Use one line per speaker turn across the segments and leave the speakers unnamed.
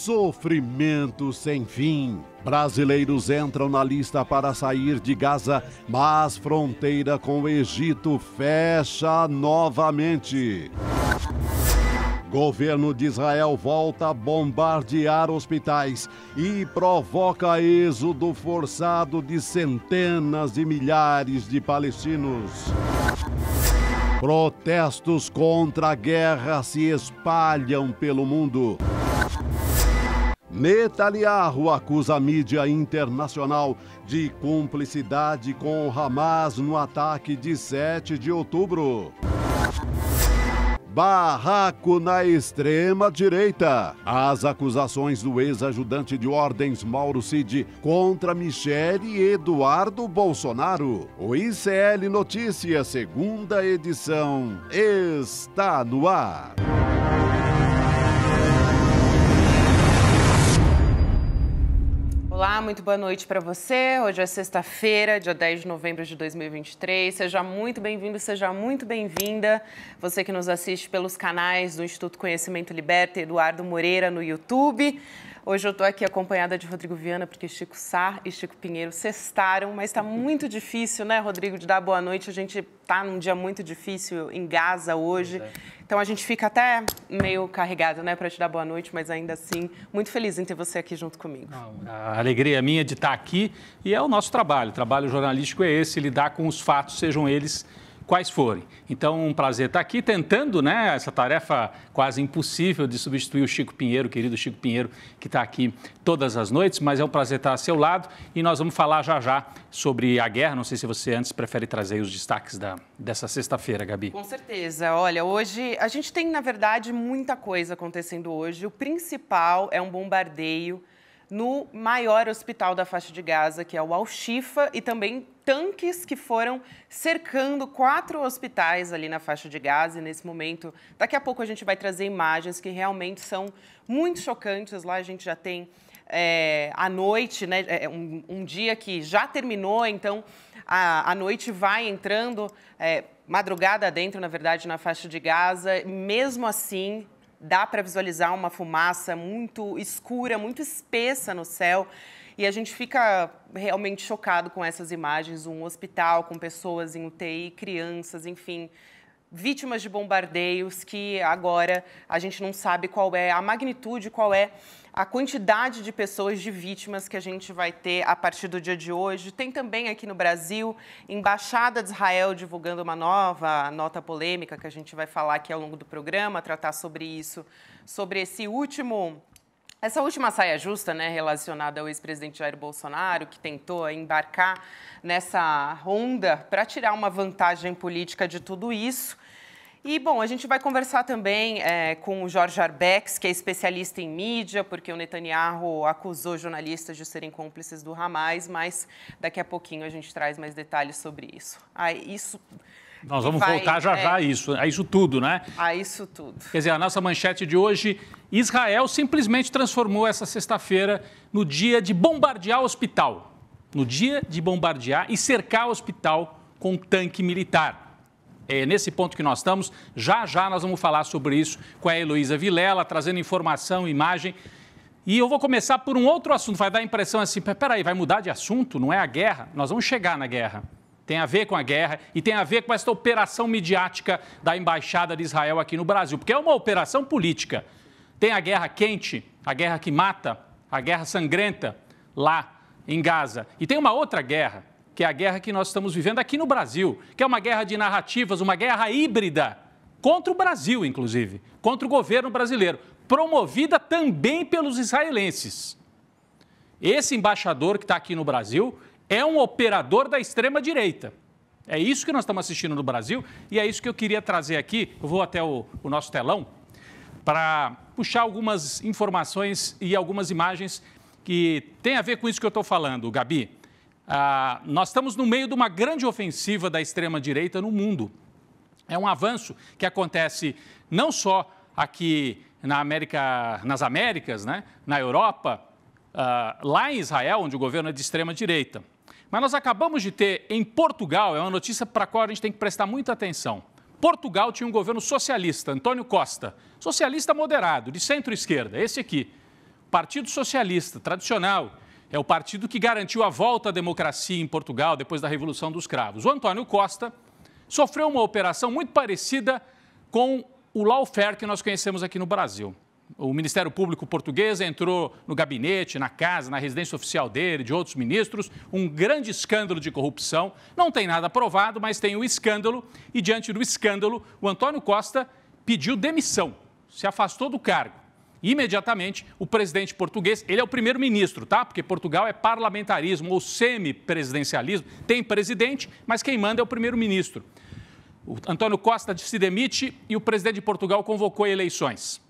Sofrimento sem fim. Brasileiros entram na lista para sair de Gaza, mas fronteira com o Egito fecha novamente. Governo de Israel volta a bombardear hospitais e provoca êxodo forçado de centenas de milhares de palestinos. Protestos contra a guerra se espalham pelo mundo. Netanyahu acusa a mídia internacional de cumplicidade com o Hamas no ataque de 7 de outubro. Barraco na extrema-direita. As acusações do ex-ajudante de ordens Mauro Cid contra Michele e Eduardo Bolsonaro. O ICL Notícias, segunda edição, está no ar.
Olá, muito boa noite para você. Hoje é sexta-feira, dia 10 de novembro de 2023. Seja muito bem-vindo, seja muito bem-vinda. Você que nos assiste pelos canais do Instituto Conhecimento Liberta, Eduardo Moreira no YouTube. Hoje eu estou aqui acompanhada de Rodrigo Viana, porque Chico Sá e Chico Pinheiro sextaram, mas está muito difícil, né, Rodrigo, de dar boa noite. A gente está num dia muito difícil em Gaza hoje, então a gente fica até meio carregado, né, para te dar boa noite, mas ainda assim, muito feliz em ter você aqui junto comigo.
A alegria minha de estar aqui e é o nosso trabalho. O trabalho jornalístico é esse, lidar com os fatos, sejam eles quais forem. Então, um prazer estar aqui tentando, né, essa tarefa quase impossível de substituir o Chico Pinheiro, o querido Chico Pinheiro, que está aqui todas as noites, mas é um prazer estar ao seu lado e nós vamos falar já sobre a guerra. Não sei se você antes prefere trazer os destaques dessa sexta-feira, Gabi.
Com certeza. Olha, hoje a gente tem, na verdade, muita coisa acontecendo hoje. O principal é um bombardeio no maior hospital da faixa de Gaza, que é o Al-Shifa, e também tanques que foram cercando 4 hospitais ali na faixa de Gaza. E nesse momento, daqui a pouco a gente vai trazer imagens que realmente são muito chocantes. Lá a gente já tem a noite, né, um dia que já terminou, então a noite vai entrando, madrugada dentro, na verdade, na faixa de Gaza. Mesmo assim, dá para visualizar uma fumaça muito escura, muito espessa no céu. E a gente fica realmente chocado com essas imagens. Um hospital com pessoas em UTI, crianças, enfim, vítimas de bombardeios que agora a gente não sabe qual é a magnitude, qual é a quantidade de pessoas, de vítimas que a gente vai ter a partir do dia de hoje. Tem também aqui no Brasil, Embaixada de Israel divulgando uma nova nota polêmica que a gente vai falar aqui ao longo do programa, tratar sobre isso, sobre essa última saia justa, né, relacionada ao ex-presidente Jair Bolsonaro, que tentou embarcar nessa onda para tirar uma vantagem política de tudo isso. E, bom, a gente vai conversar também com o Jorge Arbex, que é especialista em mídia, porque o Netanyahu acusou jornalistas de serem cúmplices do Hamas, mas daqui a pouquinho a gente traz mais detalhes sobre isso.
Nós vamos voltar já a isso tudo, né?
A isso tudo.
Quer dizer, a nossa manchete de hoje, Israel simplesmente transformou essa sexta-feira no dia de bombardear o hospital. No dia de bombardear e cercar o hospital com tanque militar. É nesse ponto que nós estamos. Já nós vamos falar sobre isso com a Heloísa Vilela, trazendo informação, imagem. E eu vou começar por um outro assunto. Vai dar a impressão assim, peraí, vai mudar de assunto? Não é a guerra? Nós vamos chegar na guerra. Tem a ver com a guerra e tem a ver com essa operação midiática da Embaixada de Israel aqui no Brasil, porque é uma operação política. Tem a guerra quente, a guerra que mata, a guerra sangrenta lá em Gaza. E tem uma outra guerra, que é a guerra que nós estamos vivendo aqui no Brasil, que é uma guerra de narrativas, uma guerra híbrida, contra o Brasil, inclusive, contra o governo brasileiro, promovida também pelos israelenses. Esse embaixador que está aqui no Brasil é um operador da extrema-direita. É isso que nós estamos assistindo no Brasil e é isso que eu queria trazer aqui. Eu vou até o nosso telão para puxar algumas informações e algumas imagens que têm a ver com isso que eu estou falando, Gabi. Nós estamos no meio de uma grande ofensiva da extrema-direita no mundo. É um avanço que acontece não só aqui nas Américas, né, na Europa, lá em Israel, onde o governo é de extrema-direita. Mas nós acabamos de ter em Portugal, é uma notícia para a qual a gente tem que prestar muita atenção. Portugal tinha um governo socialista, António Costa, socialista moderado, de centro-esquerda, esse aqui. Partido Socialista, tradicional, é o partido que garantiu a volta à democracia em Portugal depois da Revolução dos Cravos. O António Costa sofreu uma operação muito parecida com o lawfare que nós conhecemos aqui no Brasil. O Ministério Público português entrou no gabinete, na casa, na residência oficial dele, de outros ministros, um grande escândalo de corrupção. Não tem nada provado, mas tem o escândalo e, diante do escândalo, o António Costa pediu demissão, se afastou do cargo. Imediatamente, o presidente português, ele é o primeiro-ministro, tá? Porque Portugal é parlamentarismo ou semi-presidencialismo, tem presidente, mas quem manda é o primeiro-ministro. O António Costa se demite e o presidente de Portugal convocou eleições.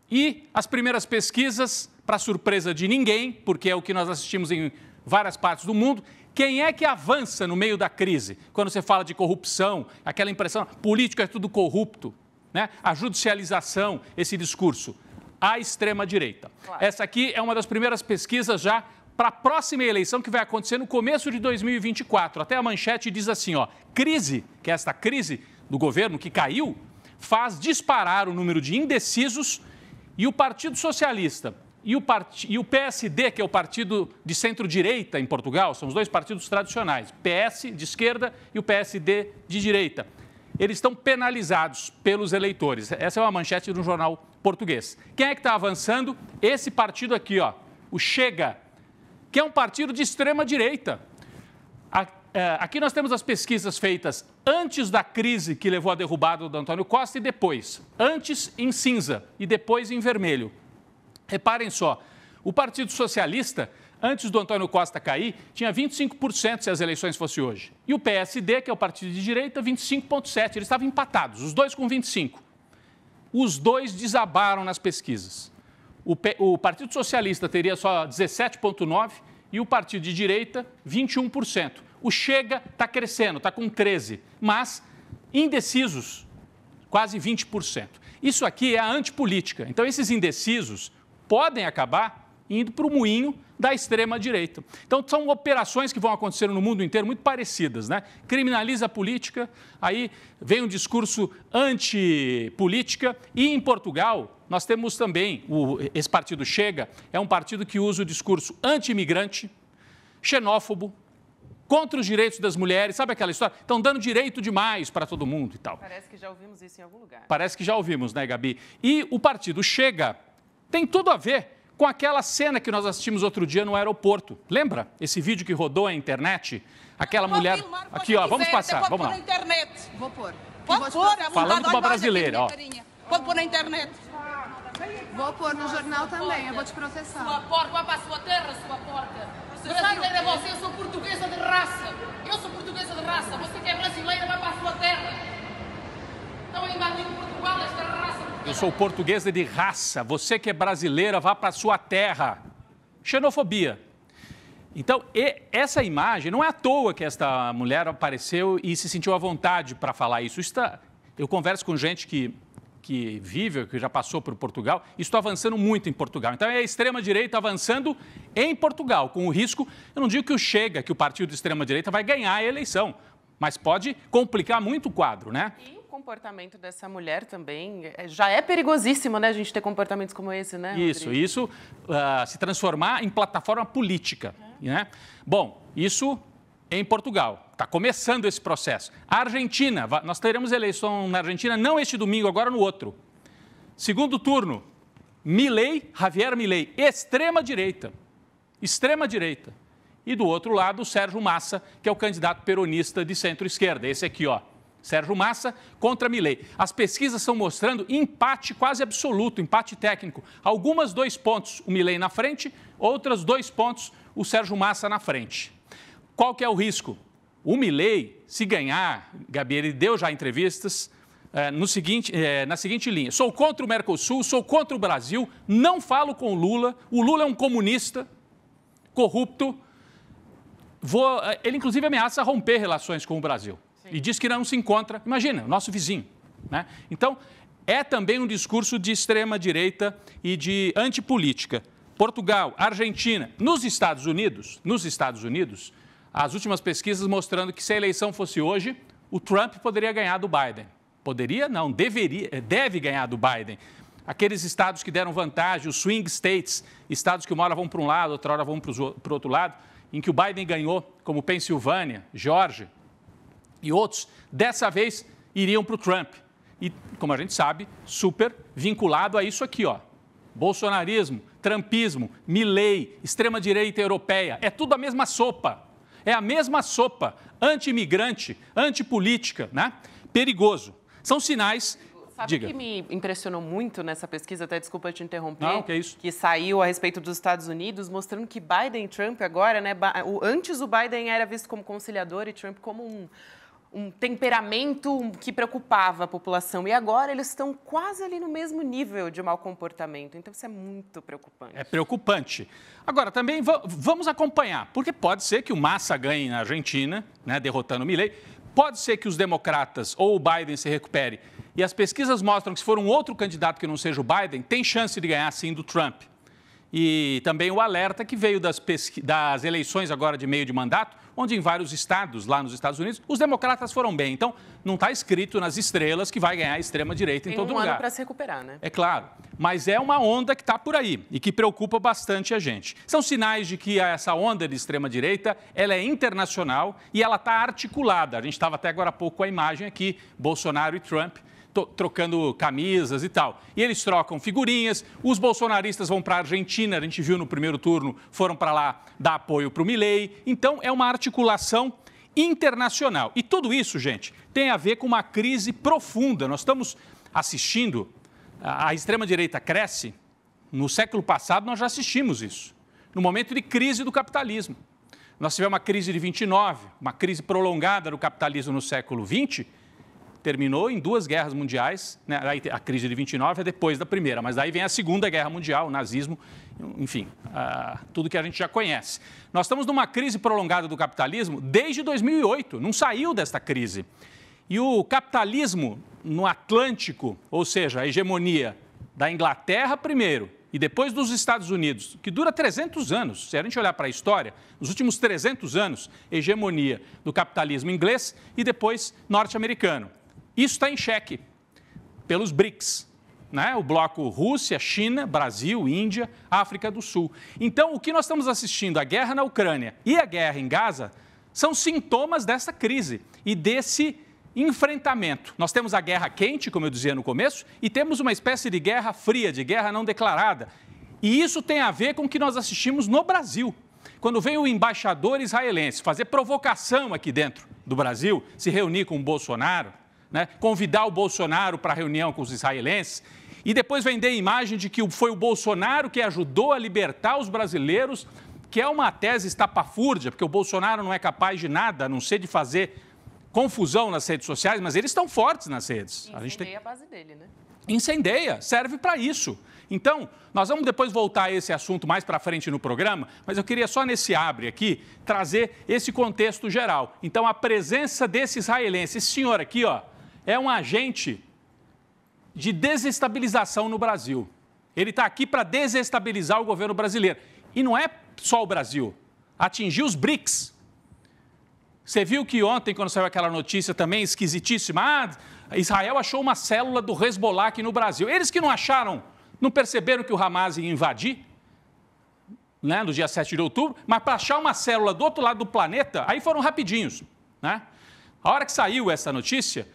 E as primeiras pesquisas, para surpresa de ninguém, porque é o que nós assistimos em várias partes do mundo, quem é que avança no meio da crise? Quando você fala de corrupção, aquela impressão, político é tudo corrupto, né? A judicialização, esse discurso, a extrema-direita. Claro. Essa aqui é uma das primeiras pesquisas já para a próxima eleição que vai acontecer no começo de 2024. Até a manchete diz assim, ó, crise, que é esta crise do governo que caiu, faz disparar o número de indecisos. E o Partido Socialista e o PSD, que é o partido de centro-direita em Portugal, são os dois partidos tradicionais, PS de esquerda e o PSD de direita. Eles estão penalizados pelos eleitores. Essa é uma manchete de um jornal português. Quem é que está avançando? Esse partido aqui, ó, o Chega, que é um partido de extrema-direita. Aqui nós temos as pesquisas feitas antes da crise que levou à derrubada do António Costa e depois. Antes em cinza e depois em vermelho. Reparem só, o Partido Socialista, antes do António Costa cair, tinha 25% se as eleições fossem hoje. E o PSD, que é o partido de direita, 25,7%. Eles estavam empatados, os dois com 25%. Os dois desabaram nas pesquisas. O Partido Socialista teria só 17,9% e o partido de direita, 21%. O Chega está crescendo, está com 13%, mas indecisos, quase 20%. Isso aqui é a antipolítica. Então, esses indecisos podem acabar indo para o moinho da extrema-direita. Então, são operações que vão acontecer no mundo inteiro muito parecidas, né? Criminaliza a política, aí vem um discurso antipolítica e em Portugal nós temos também, esse partido Chega, é um partido que usa o discurso anti-imigrante, xenófobo, contra os direitos das mulheres, sabe aquela história? Estão dando direito demais para todo mundo e tal.
Parece que já ouvimos isso em algum lugar.
Parece que já ouvimos, né, Gabi? E o partido Chega tem tudo a ver com aquela cena que nós assistimos outro dia no aeroporto. Lembra? Esse vídeo que rodou na internet? Aquela mulher... Aqui, ó, vamos passar, vamos lá.
Na internet.
Vou pôr.
Pode pôr.
Falando com uma brasileira, ó.
Pode pôr na internet.
Vou pôr no jornal também, eu vou te processar.
Sua porca, vai para a sua terra, sua porca. Brasileira é você, eu sou portuguesa de raça. Eu sou portuguesa de raça. Você que é brasileira, vai para a sua terra. Estão invadindo Portugal, esta raça.
Eu sou portuguesa de raça. Você que é brasileira, vá para a sua terra. Xenofobia. Então, essa imagem, não é à toa que esta mulher apareceu e se sentiu à vontade para falar isso. Eu converso com gente que vive, que já passou por Portugal, isso está avançando muito em Portugal. Então, é a extrema-direita avançando em Portugal, com o risco, eu não digo que o Chega, que o partido de extrema-direita vai ganhar a eleição, mas pode complicar muito o quadro, né?
E o comportamento dessa mulher também já é perigosíssimo, né, a gente ter comportamentos como esse, né, Rodrigo?
Isso se transformar em plataforma política, né? Bom, isso em Portugal. Está começando esse processo. A Argentina, nós teremos eleição na Argentina, não este domingo, agora no outro. Segundo turno, Javier Milei, extrema-direita. Extrema-direita. E do outro lado, o Sérgio Massa, que é o candidato peronista de centro-esquerda. Esse aqui, ó. Sérgio Massa contra Milei. As pesquisas estão mostrando empate quase absoluto, empate técnico. Algumas 2 pontos o Milei na frente, outras 2 pontos o Sérgio Massa na frente. Qual que é o risco? O Milei, se ganhar, Gabi, ele deu já entrevistas na seguinte linha. Sou contra o Mercosul, sou contra o Brasil, não falo com o Lula é um comunista, corrupto. Ele, inclusive, ameaça romper relações com o Brasil. Sim. E diz que não se encontra, imagina, o nosso vizinho, né? Então, é também um discurso de extrema-direita e de antipolítica. Portugal, Argentina, nos Estados Unidos, as últimas pesquisas mostrando que se a eleição fosse hoje, o Trump poderia ganhar do Biden. Poderia? Não, deve ganhar do Biden. aqueles estados que deram vantagem, os swing states, estados que uma hora vão para um lado, outra hora vão para o outro lado, em que o Biden ganhou, como Pensilvânia, Geórgia e outros, dessa vez iriam para o Trump. E, como a gente sabe, super vinculado a isso aqui, ó. Bolsonarismo, trumpismo, Milley, extrema-direita europeia, é tudo a mesma sopa. É a mesma sopa, anti-imigrante, antipolítica, né? Perigoso. São sinais...
Sabe o que me impressionou muito nessa pesquisa, até desculpa te interromper,
não, que é isso?
Que saiu a respeito dos Estados Unidos, mostrando que Biden e Trump agora, né, antes o Biden era visto como conciliador e Trump como um temperamento que preocupava a população. E agora eles estão quase ali no mesmo nível de mau comportamento. Então isso é muito preocupante.
É preocupante. Agora, também vamos acompanhar, porque pode ser que o Massa ganhe na Argentina, né, derrotando o Milley. Pode ser que os democratas ou o Biden se recupere. E as pesquisas mostram que se for um outro candidato que não seja o Biden, tem chance de ganhar sim do Trump. E também o alerta que veio das eleições agora de meio de mandato, onde em vários estados, lá nos Estados Unidos, os democratas foram bem. Então, não está escrito nas estrelas que vai ganhar a extrema-direita em todo lugar.
Tem um ano para se recuperar, né?
É claro, mas é uma onda que está por aí e que preocupa bastante a gente. São sinais de que essa onda de extrema-direita, ela é internacional e ela está articulada. A gente estava até agora há pouco com a imagem aqui, Bolsonaro e Trump, trocando camisas e tal. E eles trocam figurinhas, os bolsonaristas vão para a Argentina, a gente viu no primeiro turno, foram para lá dar apoio para o Milley. Então, é uma articulação internacional. E tudo isso, gente, tem a ver com uma crise profunda. Nós estamos assistindo, a extrema-direita cresce. No século passado, nós já assistimos isso, no momento de crise do capitalismo. Nós tivemos uma crise de 29, uma crise prolongada do capitalismo no século XX, terminou em 2 guerras mundiais, né? A crise de 29 é depois da primeira, mas daí vem a Segunda Guerra Mundial, o nazismo, enfim, tudo que a gente já conhece. Nós estamos numa crise prolongada do capitalismo desde 2008, não saiu desta crise. E o capitalismo no Atlântico, ou seja, a hegemonia da Inglaterra primeiro e depois dos Estados Unidos, que dura 300 anos, se a gente olhar para a história, nos últimos 300 anos, hegemonia do capitalismo inglês e depois norte-americano. Isso está em xeque pelos BRICS, né? O bloco Rússia, China, Brasil, Índia, África do Sul. Então, o que nós estamos assistindo, a guerra na Ucrânia e a guerra em Gaza, são sintomas dessa crise e desse enfrentamento. Nós temos a guerra quente, como eu dizia no começo, e temos uma espécie de guerra fria, de guerra não declarada. E isso tem a ver com o que nós assistimos no Brasil. Quando vem o embaixador israelense fazer provocação aqui dentro do Brasil, se reunir com o Bolsonaro, né, convidar o Bolsonaro para a reunião com os israelenses e depois vender a imagem de que foi o Bolsonaro que ajudou a libertar os brasileiros, que é uma tese estapafúrdia, porque o Bolsonaro não é capaz de nada, a não ser de fazer confusão nas redes sociais, mas eles estão fortes nas redes.
Incendeia a base dele, né?
Incendeia, serve para isso. Então, nós vamos depois voltar a esse assunto mais para frente no programa, mas eu queria só nesse abre aqui trazer esse contexto geral. Então, a presença desse israelense, esse senhor aqui, ó, é um agente de desestabilização no Brasil. Ele está aqui para desestabilizar o governo brasileiro. E não é só o Brasil, atingiu os BRICS. Você viu que ontem, quando saiu aquela notícia também esquisitíssima, Israel achou uma célula do Hezbollah aqui no Brasil. Eles que não acharam, não perceberam que o Hamas ia invadir, né, no dia 7 de outubro, mas para achar uma célula do outro lado do planeta, aí foram rapidinhos, né? A hora que saiu essa notícia,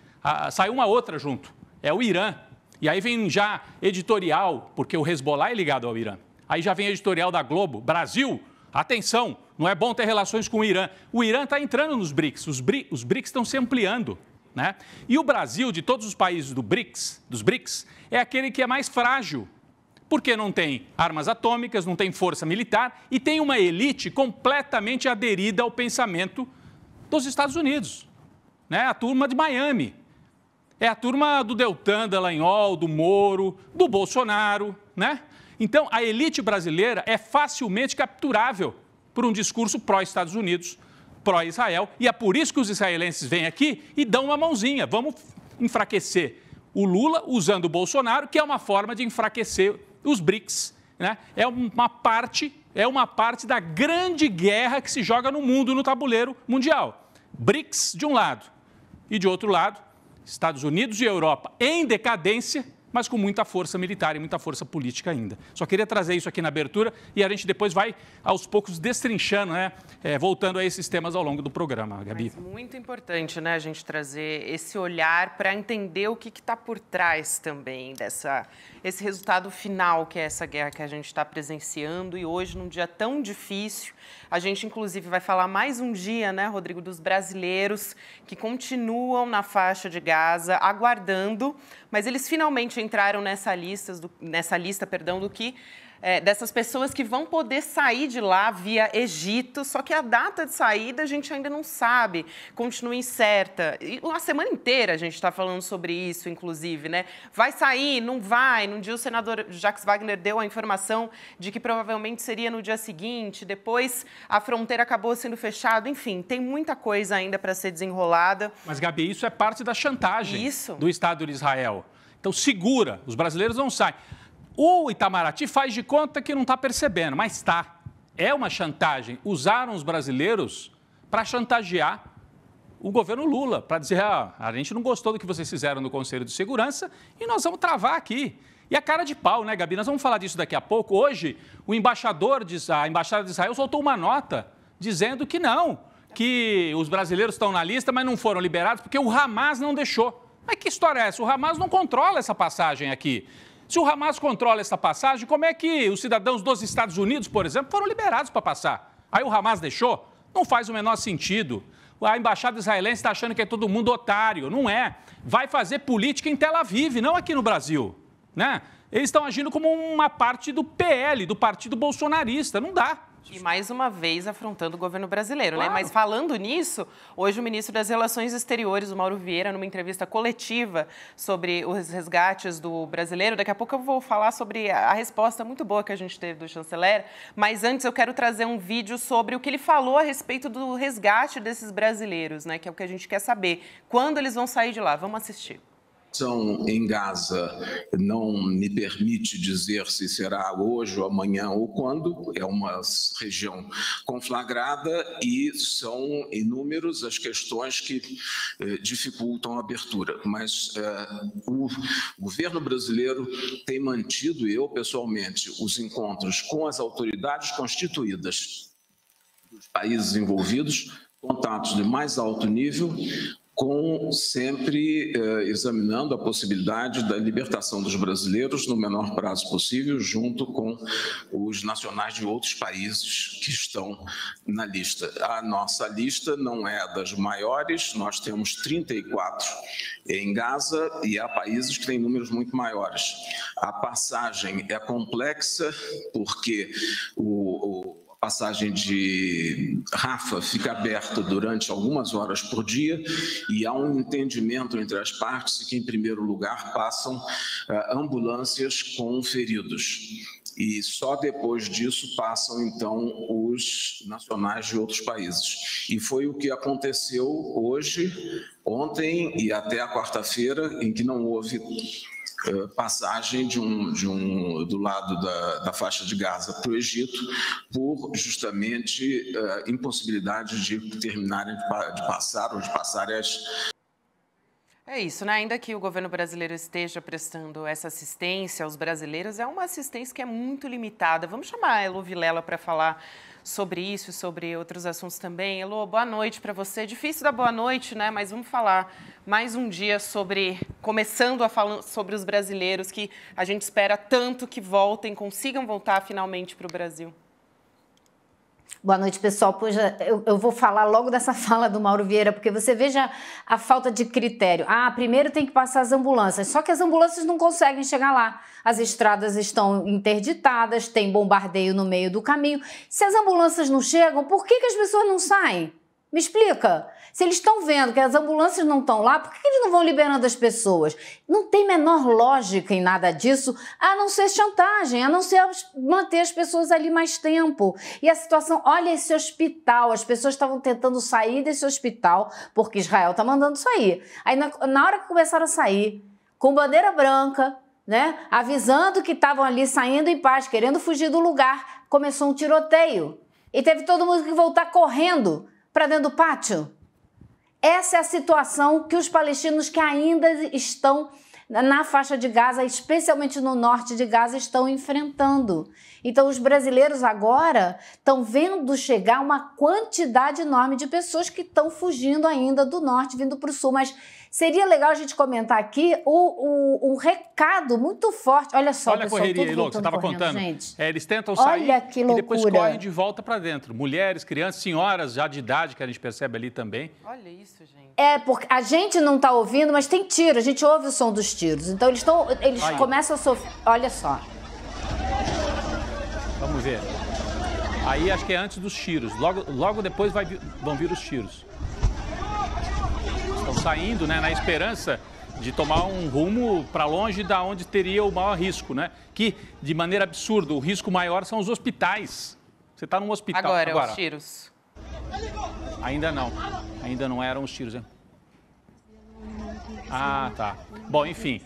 saiu uma outra junto, é o Irã. E aí vem já editorial, porque o Hezbollah é ligado ao Irã. Aí já vem editorial da Globo, Brasil, atenção, não é bom ter relações com o Irã. O Irã está entrando nos BRICS, os BRICS estão se ampliando, né? E o Brasil, de todos os países dos BRICS, é aquele que é mais frágil, porque não tem armas atômicas, não tem força militar e tem uma elite completamente aderida ao pensamento dos Estados Unidos, né? A turma de Miami, é a turma do Deltan, Dallagnol, do Moro, do Bolsonaro, né? Então, a elite brasileira é facilmente capturável por um discurso pró-Estados Unidos, pró-Israel, e é por isso que os israelenses vêm aqui e dão uma mãozinha. Vamos enfraquecer o Lula usando o Bolsonaro, que é uma forma de enfraquecer os BRICS, né? É uma parte da grande guerra que se joga no mundo, no tabuleiro mundial. BRICS de um lado e de outro lado, Estados Unidos e Europa em decadência, mas com muita força militar e muita força política ainda. Só queria trazer isso aqui na abertura e a gente depois vai, aos poucos, destrinchando, né? Voltando a esses temas ao longo do programa, Gabi.
Mas muito importante, né, a gente trazer esse olhar para entender o que está por trás também esse resultado final que é essa guerra que a gente está presenciando e hoje, num dia tão difícil, a gente, inclusive, vai falar mais um dia, né, Rodrigo, dos brasileiros que continuam na faixa de Gaza, aguardando, mas eles finalmente entraram nessa lista, do que dessas pessoas que vão poder sair de lá via Egito, só que a data de saída a gente ainda não sabe, continua incerta. E uma semana inteira a gente está falando sobre isso, inclusive, né? Vai sair, não vai? Num dia o senador Jacques Wagner deu a informação de que provavelmente seria no dia seguinte, depois a fronteira acabou sendo fechada, enfim, tem muita coisa ainda para ser desenrolada.
Mas, Gabi, isso é parte da chantagem do Estado de Israel. Então, segura, os brasileiros não saem. O Itamaraty faz de conta que não está percebendo, mas está. É uma chantagem. Usaram os brasileiros para chantagear o governo Lula, para dizer, a gente não gostou do que vocês fizeram no Conselho de Segurança e nós vamos travar aqui. E a cara de pau, né, Gabi? Nós vamos falar disso daqui a pouco. Hoje, a Embaixada de Israel soltou uma nota dizendo que não, que os brasileiros estão na lista, mas não foram liberados porque o Hamas não deixou. Mas que história é essa? O Hamas não controla essa passagem aqui. Se o Hamas controla essa passagem, como é que os cidadãos dos Estados Unidos, por exemplo, foram liberados para passar? Aí o Hamas deixou? Não faz o menor sentido. A embaixada israelense está achando que é todo mundo otário. Não é. Vai fazer política em Tel Aviv, não aqui no Brasil, né? Eles estão agindo como uma parte do PL, do partido bolsonarista. Não dá.
E mais uma vez afrontando o governo brasileiro,
claro,
né? Mas falando nisso, hoje o ministro das Relações Exteriores, o Mauro Vieira, numa entrevista coletiva sobre os resgates do brasileiro, daqui a pouco eu vou falar sobre a resposta muito boa que a gente teve do chanceler, mas antes eu quero trazer um vídeo sobre o que ele falou a respeito do resgate desses brasileiros, né? Que é o que a gente quer saber. Quando eles vão sair de lá? Vamos assistir.
Em Gaza não me permite dizer se será hoje ou amanhã ou quando, é uma região conflagrada e são inúmeras as questões que dificultam a abertura, mas o governo brasileiro tem mantido, eu pessoalmente, os encontros com as autoridades constituídas dos países envolvidos, contatos de mais alto nível, sempre examinando a possibilidade da libertação dos brasileiros no menor prazo possível, junto com os nacionais de outros países que estão na lista. A nossa lista não é das maiores, nós temos 34 em Gaza e há países que têm números muito maiores. A passagem é complexa porque a passagem de Rafah fica aberta durante algumas horas por dia e há um entendimento entre as partes que, em primeiro lugar, passam ambulâncias com feridos. E só depois disso passam, então, os nacionais de outros países. E foi o que aconteceu hoje, ontem e até a quarta-feira, em que não houve passagem do lado da faixa de Gaza para o Egito, por justamente impossibilidade de terminarem de passar ou de passarem as...
É isso, né? Ainda que o governo brasileiro esteja prestando essa assistência aos brasileiros, é uma assistência que é muito limitada. Vamos chamar a Elo Vilela para falar sobre isso e sobre outros assuntos também. Elo, boa noite para você. Difícil dar boa noite, né? Mas vamos falar mais um dia começando a falar sobre os brasileiros que a gente espera tanto que consigam voltar finalmente para o Brasil.
Boa noite, pessoal. Pois eu vou falar logo dessa fala do Mauro Vieira, porque você veja a falta de critério. Primeiro tem que passar as ambulâncias, só que as ambulâncias não conseguem chegar lá. As estradas estão interditadas, tem bombardeio no meio do caminho. Se as ambulâncias não chegam, por que as pessoas não saem? Me explica. Se eles estão vendo que as ambulâncias não estão lá, por que eles não vão liberando as pessoas? Não tem menor lógica em nada disso, a não ser chantagem, a não ser manter as pessoas ali mais tempo. E a situação, olha esse hospital, as pessoas estavam tentando sair desse hospital, porque Israel está mandando sair. Aí na hora que começaram a sair, com bandeira branca, né, avisando que estavam ali saindo em paz, querendo fugir do lugar, começou um tiroteio. E teve todo mundo que voltar correndo para dentro do pátio. Essa é a situação que os palestinos que ainda estão na faixa de Gaza, especialmente no norte de Gaza, estão enfrentando. Então, os brasileiros agora estão vendo chegar uma quantidade enorme de pessoas que estão fugindo ainda do norte, vindo para o sul. Mas seria legal a gente comentar aqui um recado muito forte. Olha só,
olha
pessoal,
a correria, Elô, que você estava contando. Eles tentam sair e depois correm de volta para dentro. Mulheres, crianças, senhoras já de idade, que a gente percebe ali também.
Olha isso, gente.
Porque a gente não está ouvindo, mas tem tiro. A gente ouve o som dos tiros. Então, eles começam a sofrer. Olha só.
Vamos ver. Aí acho que é antes dos tiros. Logo depois vão vir os tiros. Estão saindo, né, na esperança de tomar um rumo para longe da onde teria o maior risco, né? Que, de maneira absurda, o risco maior são os hospitais. Você está num hospital
agora. Os tiros.
Ainda não eram os tiros, hein? Ah, tá. Bom, enfim,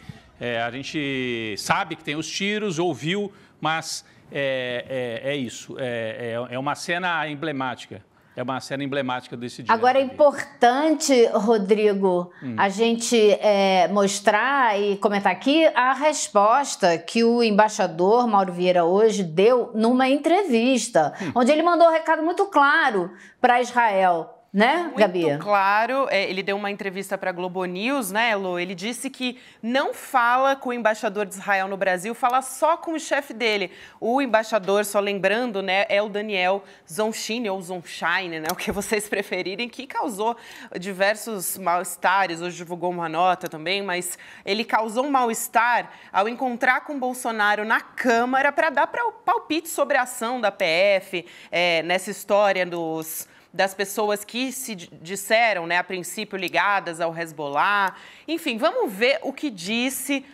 a gente sabe que tem os tiros, ouviu, mas é isso. É uma cena emblemática. É uma cena emblemática desse dia.
Agora, é importante, Rodrigo, a gente mostrar e comentar aqui a resposta que o embaixador Mauro Vieira hoje deu numa entrevista, onde ele mandou um recado muito claro para Israel. Né, Gabi?
Muito claro, ele deu uma entrevista para a Globo News, né, Elô? Ele disse que não fala com o embaixador de Israel no Brasil, fala só com o chefe dele. O embaixador, só lembrando, né, é o Daniel Zonshine, ou Zonshine, né, o que vocês preferirem, que causou diversos mal-estares. Hoje divulgou uma nota também, mas ele causou um mal-estar ao encontrar com o Bolsonaro na Câmara para dar palpite sobre a ação da PF, nessa história das pessoas que se disseram, né, a princípio ligadas ao Hezbollah. Enfim, vamos ver o que disse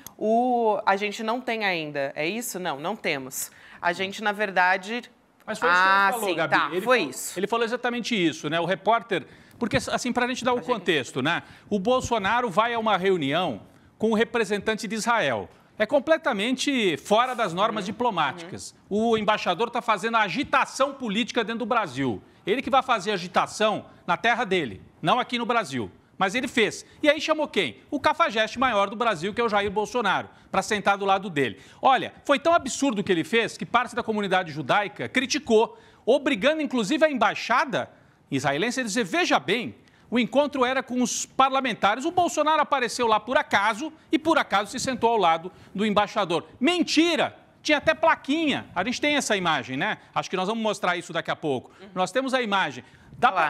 A gente não tem ainda, é isso? Não temos. A gente, na verdade...
Mas foi isso que ele falou,
sim,
Gabi.
Tá, isso.
Ele falou exatamente isso, né? O repórter... Porque, assim, para a gente dar o contexto, né? O Bolsonaro vai a uma reunião com o representante de Israel. É completamente fora das normas diplomáticas. O embaixador está fazendo a agitação política dentro do Brasil. Ele que vai fazer agitação na terra dele, não aqui no Brasil. Mas ele fez. E aí chamou quem? O cafajeste maior do Brasil, que é o Jair Bolsonaro, para sentar do lado dele. Olha, foi tão absurdo o que ele fez que parte da comunidade judaica criticou, obrigando inclusive a embaixada israelense a dizer, veja bem, o encontro era com os parlamentares, o Bolsonaro apareceu lá por acaso e por acaso se sentou ao lado do embaixador. Mentira! Tinha até plaquinha. A gente tem essa imagem, né? Acho que nós vamos mostrar isso daqui a pouco. Nós temos a imagem.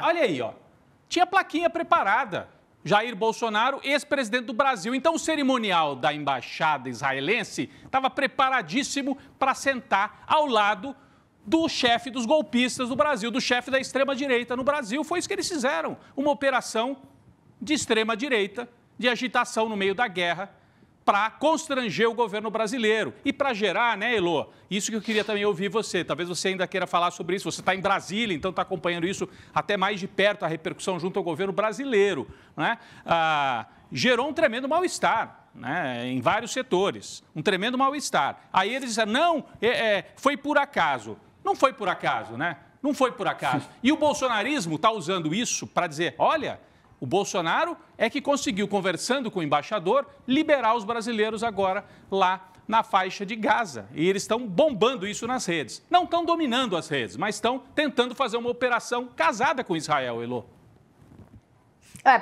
Olha aí, ó. Tinha plaquinha preparada. Jair Bolsonaro, ex-presidente do Brasil. Então, o cerimonial da embaixada israelense estava preparadíssimo para sentar ao lado do chefe dos golpistas do Brasil, do chefe da extrema-direita no Brasil. Foi isso que eles fizeram. Uma operação de extrema-direita, de agitação no meio da guerra, para constranger o governo brasileiro e para gerar, né, Elô? Isso que eu queria também ouvir você. Talvez você ainda queira falar sobre isso. Você está em Brasília, então está acompanhando isso até mais de perto, a repercussão junto ao governo brasileiro, né? Gerou um tremendo mal-estar, né, em vários setores. Um tremendo mal-estar. Aí eles disseram, não, foi por acaso. Não foi por acaso, né? Não foi por acaso. E o bolsonarismo está usando isso para dizer, olha... O Bolsonaro é que conseguiu, conversando com o embaixador, liberar os brasileiros agora lá na faixa de Gaza. E eles estão bombando isso nas redes. Não estão dominando as redes, mas estão tentando fazer uma operação casada com Israel, Elô.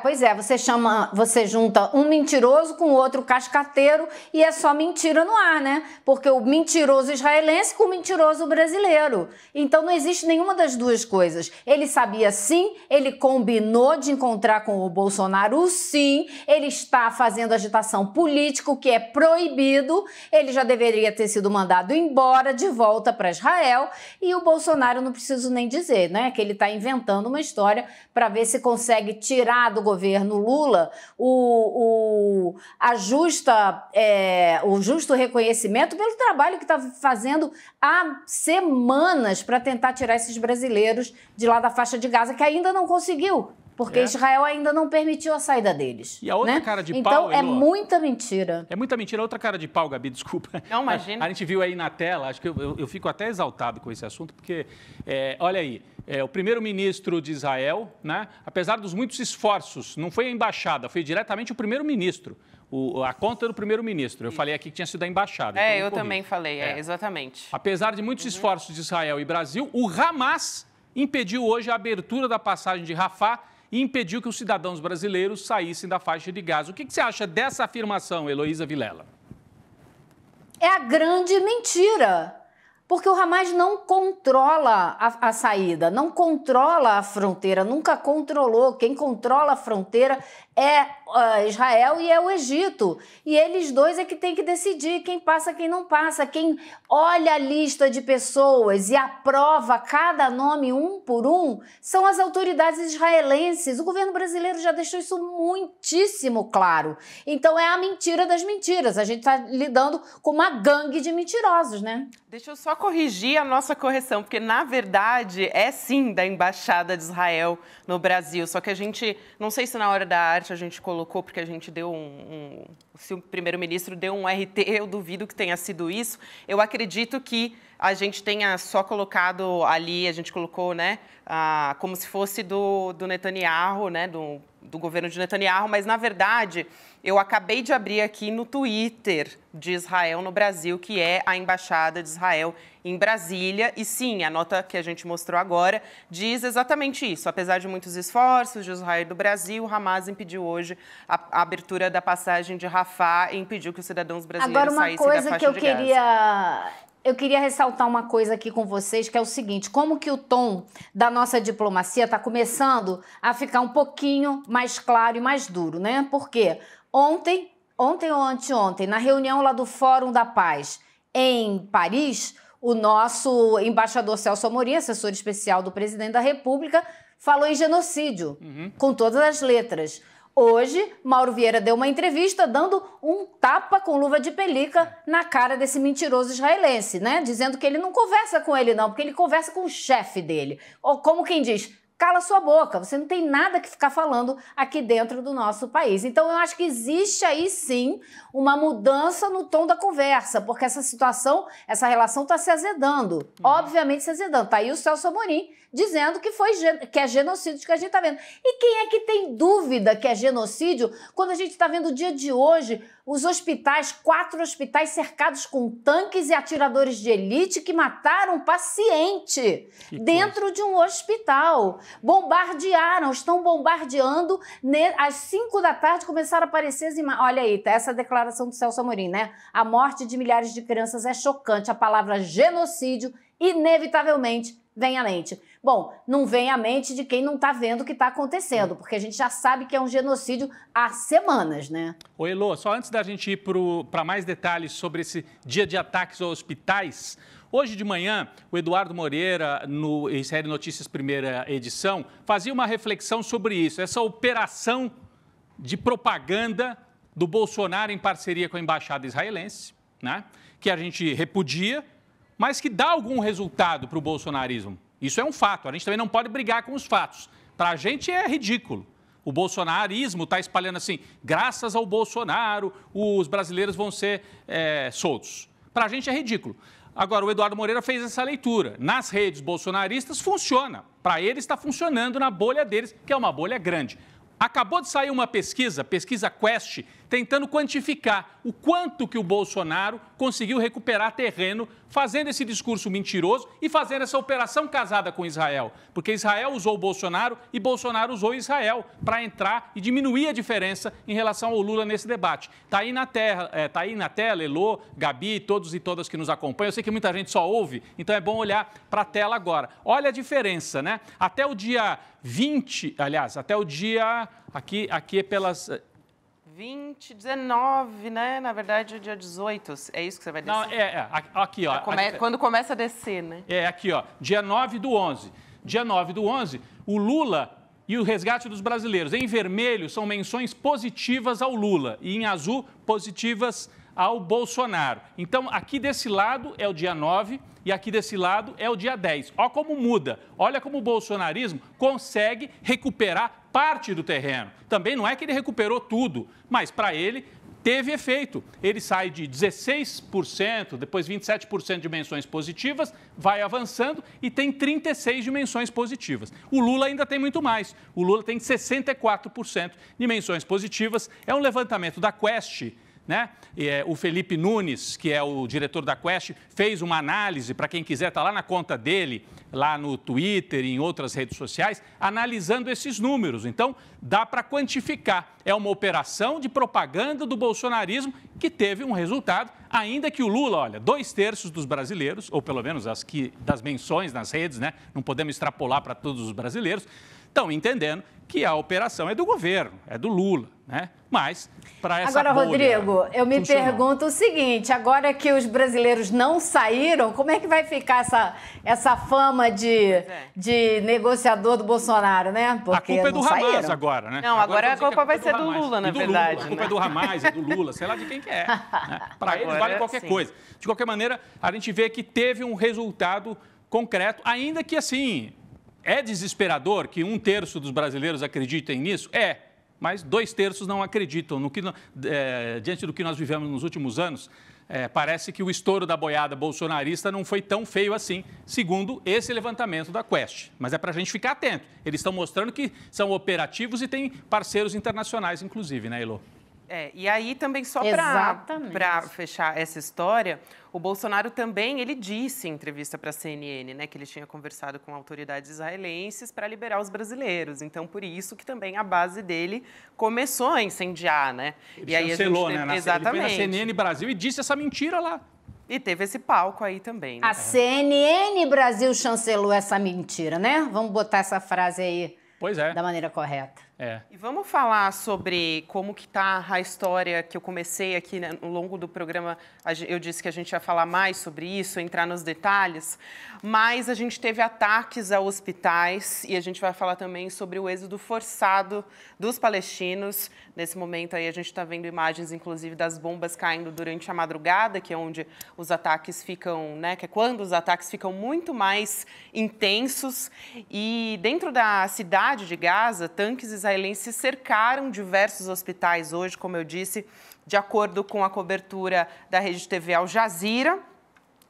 Pois é, você junta um mentiroso com outro cascateiro e é só mentira no ar, né? Porque o mentiroso israelense com o mentiroso brasileiro. Então não existe nenhuma das duas coisas. Ele sabia sim, ele combinou de encontrar com o Bolsonaro sim, ele está fazendo agitação política, o que é proibido, ele já deveria ter sido mandado embora, de volta para Israel, e o Bolsonaro não preciso nem dizer, né? Que ele está inventando uma história para ver se consegue tirar do governo Lula o justo reconhecimento pelo trabalho que está fazendo há semanas para tentar tirar esses brasileiros de lá da faixa de Gaza, que ainda não conseguiu, porque Israel ainda não permitiu a saída deles.
E a outra, né, cara de pau,
então, é muita mentira.
É muita mentira. Outra cara de pau, Gabi, desculpa.
Não, imagina.
A gente viu aí na tela, acho que eu fico até exaltado com esse assunto, porque, olha aí, o primeiro-ministro de Israel, né, apesar dos muitos esforços, não foi a embaixada, foi diretamente o primeiro-ministro. a conta do primeiro-ministro. Eu falei aqui que tinha sido a embaixada.
Então eu também falei, exatamente.
Apesar de muitos esforços de Israel e Brasil, o Hamas impediu hoje a abertura da passagem de Rafah e impediu que os cidadãos brasileiros saíssem da faixa de Gaza. O que você acha dessa afirmação, Heloísa Vilela?
É a grande mentira. Porque o Hamas não controla a saída, não controla a fronteira, nunca controlou. Quem controla a fronteira é Israel e é o Egito. E eles dois é que tem que decidir quem passa, quem não passa. Quem olha a lista de pessoas e aprova cada nome um por um são as autoridades israelenses. O governo brasileiro já deixou isso muitíssimo claro. Então é a mentira das mentiras. A gente está lidando com uma gangue de mentirosos, né?
Deixa eu só corrigir a nossa correção, porque, na verdade, é sim da Embaixada de Israel no Brasil. Só que a gente, não sei se na hora da arte a gente colocou, porque a gente deu se o primeiro-ministro deu um RT, eu duvido que tenha sido isso. Eu acredito que a gente tenha só colocado ali, a gente colocou, né, como se fosse do Netanyahu, né, do governo de Netanyahu, mas, na verdade, eu acabei de abrir aqui no Twitter de Israel no Brasil, que é a Embaixada de Israel em Brasília. E sim, a nota que a gente mostrou agora diz exatamente isso. Apesar de muitos esforços de Israel e do Brasil, o Hamas impediu hoje a abertura da passagem de Rafah e impediu que os cidadãos brasileiros saíssem da faixa de Gaza.
Agora, uma coisa que eu queria ressaltar uma coisa aqui com vocês, que é o seguinte: como que o tom da nossa diplomacia está começando a ficar um pouquinho mais claro e mais duro, né? Porque ontem ou anteontem, na reunião lá do Fórum da Paz em Paris, o nosso embaixador Celso Amorim, assessor especial do presidente da República, falou em genocídio, com todas as letras. Hoje, Mauro Vieira deu uma entrevista dando um tapa com luva de pelica na cara desse mentiroso israelense, né? Dizendo que ele não conversa com ele não, porque ele conversa com o chefe dele. Ou como quem diz, cala sua boca, você não tem nada que ficar falando aqui dentro do nosso país. Então, eu acho que existe aí sim uma mudança no tom da conversa, porque essa situação, essa relação está se azedando, obviamente se azedando. Está aí o Celso Amorim dizendo que é genocídio que a gente está vendo. E quem é que tem dúvida que é genocídio quando a gente está vendo o dia de hoje os hospitais, 4 hospitais cercados com tanques e atiradores de elite que mataram um paciente dentro de um hospital. Estão bombardeando. Às 5 da tarde começaram a aparecer as imagens. Olha aí, tá essa declaração do Celso Amorim, né? A morte de milhares de crianças é chocante. A palavra genocídio, inevitavelmente, vem à mente. Bom, não vem à mente de quem não está vendo o que está acontecendo, porque a gente já sabe que é um genocídio há semanas, né?
Ô Elô, só antes da gente ir para mais detalhes sobre esse dia de ataques aos hospitais, hoje de manhã, o Eduardo Moreira, em Série Notícias Primeira Edição, fazia uma reflexão sobre isso, essa operação de propaganda do Bolsonaro em parceria com a Embaixada Israelense, né? Que a gente repudia, mas que dá algum resultado para o bolsonarismo. Isso é um fato, a gente também não pode brigar com os fatos. Para a gente é ridículo. O bolsonarismo está espalhando assim, graças ao Bolsonaro, os brasileiros vão ser soltos. Para a gente é ridículo. Agora, o Eduardo Moreira fez essa leitura. Nas redes bolsonaristas funciona. Para eles está funcionando na bolha deles, que é uma bolha grande. Acabou de sair uma pesquisa Quest, tentando quantificar o quanto que o Bolsonaro conseguiu recuperar terreno fazendo esse discurso mentiroso e fazendo essa operação casada com Israel. Porque Israel usou o Bolsonaro e Bolsonaro usou Israel para entrar e diminuir a diferença em relação ao Lula nesse debate. Está aí na tela, Elô, Gabi, todos e todas que nos acompanham. Eu sei que muita gente só ouve, então é bom olhar para a tela agora. Olha a diferença, né? Até o dia 20, aliás, até o dia... Aqui é pelas...
20, 19, né? Na verdade, o dia 18. É isso que você vai descer?
Não, aqui, ó.
Quando começa a descer, né?
Aqui, ó. Dia 9/11. Dia 9/11, o Lula e o resgate dos brasileiros. Em vermelho são menções positivas ao Lula e em azul positivas ao Bolsonaro. Então, aqui desse lado é o dia 9 e aqui desse lado é o dia 10. Olha como muda. Olha como o bolsonarismo consegue recuperar parte do terreno. Também não é que ele recuperou tudo, mas para ele teve efeito. Ele sai de 16%, depois 27% de dimensões positivas, vai avançando e tem 36 dimensões positivas. O Lula ainda tem muito mais. O Lula tem 64% de dimensões positivas. É um levantamento da Quest, né? O Felipe Nunes, que é o diretor da Quest, fez uma análise, para quem quiser, está lá na conta dele, lá no Twitter e em outras redes sociais, analisando esses números. Então, dá para quantificar. É uma operação de propaganda do bolsonarismo que teve um resultado, ainda que o Lula, olha, 2/3 dos brasileiros, ou pelo menos das menções nas redes, né? Não podemos extrapolar para todos os brasileiros, estão entendendo que a operação é do governo, é do Lula, né? Mas, para essa
Agora, Rodrigo, eu me pergunto o seguinte, agora que os brasileiros não saíram, como é que vai ficar essa fama de negociador do Bolsonaro, né?
Porque a culpa é do Hamas agora, né?
Não, agora a culpa vai ser do Lula, na verdade.
A culpa é do Hamas, é do Lula, sei lá de quem que é. Né? Para eles vale qualquer coisa. De qualquer maneira, a gente vê que teve um resultado concreto, ainda que assim... É desesperador que 1/3 dos brasileiros acreditem nisso? É, mas 2/3 não acreditam. Diante do que nós vivemos nos últimos anos, parece que o estouro da boiada bolsonarista não foi tão feio assim, segundo esse levantamento da Quest. Mas é para a gente ficar atento. Eles estão mostrando que são operativos e têm parceiros internacionais, inclusive, né, Elô?
E aí também só para fechar essa história, o Bolsonaro também, ele disse em entrevista para a CNN, né, que ele tinha conversado com autoridades israelenses para liberar os brasileiros. Então, por isso que também a base dele começou a incendiar, né?
Ele chancelou, né?
Exatamente.
Ele foi na CNN Brasil e disse essa mentira lá.
E teve esse palco aí também. Né?
A CNN Brasil chancelou essa mentira, né? Vamos botar essa frase aí da maneira correta.
E vamos falar sobre como que está a história que eu comecei aqui, né, ao longo do programa. Eu disse que a gente ia falar mais sobre isso, entrar nos detalhes, mas a gente teve ataques a hospitais e a gente vai falar também sobre o êxodo forçado dos palestinos. Nesse momento aí a gente está vendo imagens, inclusive, das bombas caindo durante a madrugada, que é onde os ataques ficam, né, que é quando os ataques ficam muito mais intensos. E dentro da cidade de Gaza, tanques israelenses cercaram diversos hospitais hoje, como eu disse, de acordo com a cobertura da rede TV Al Jazeera.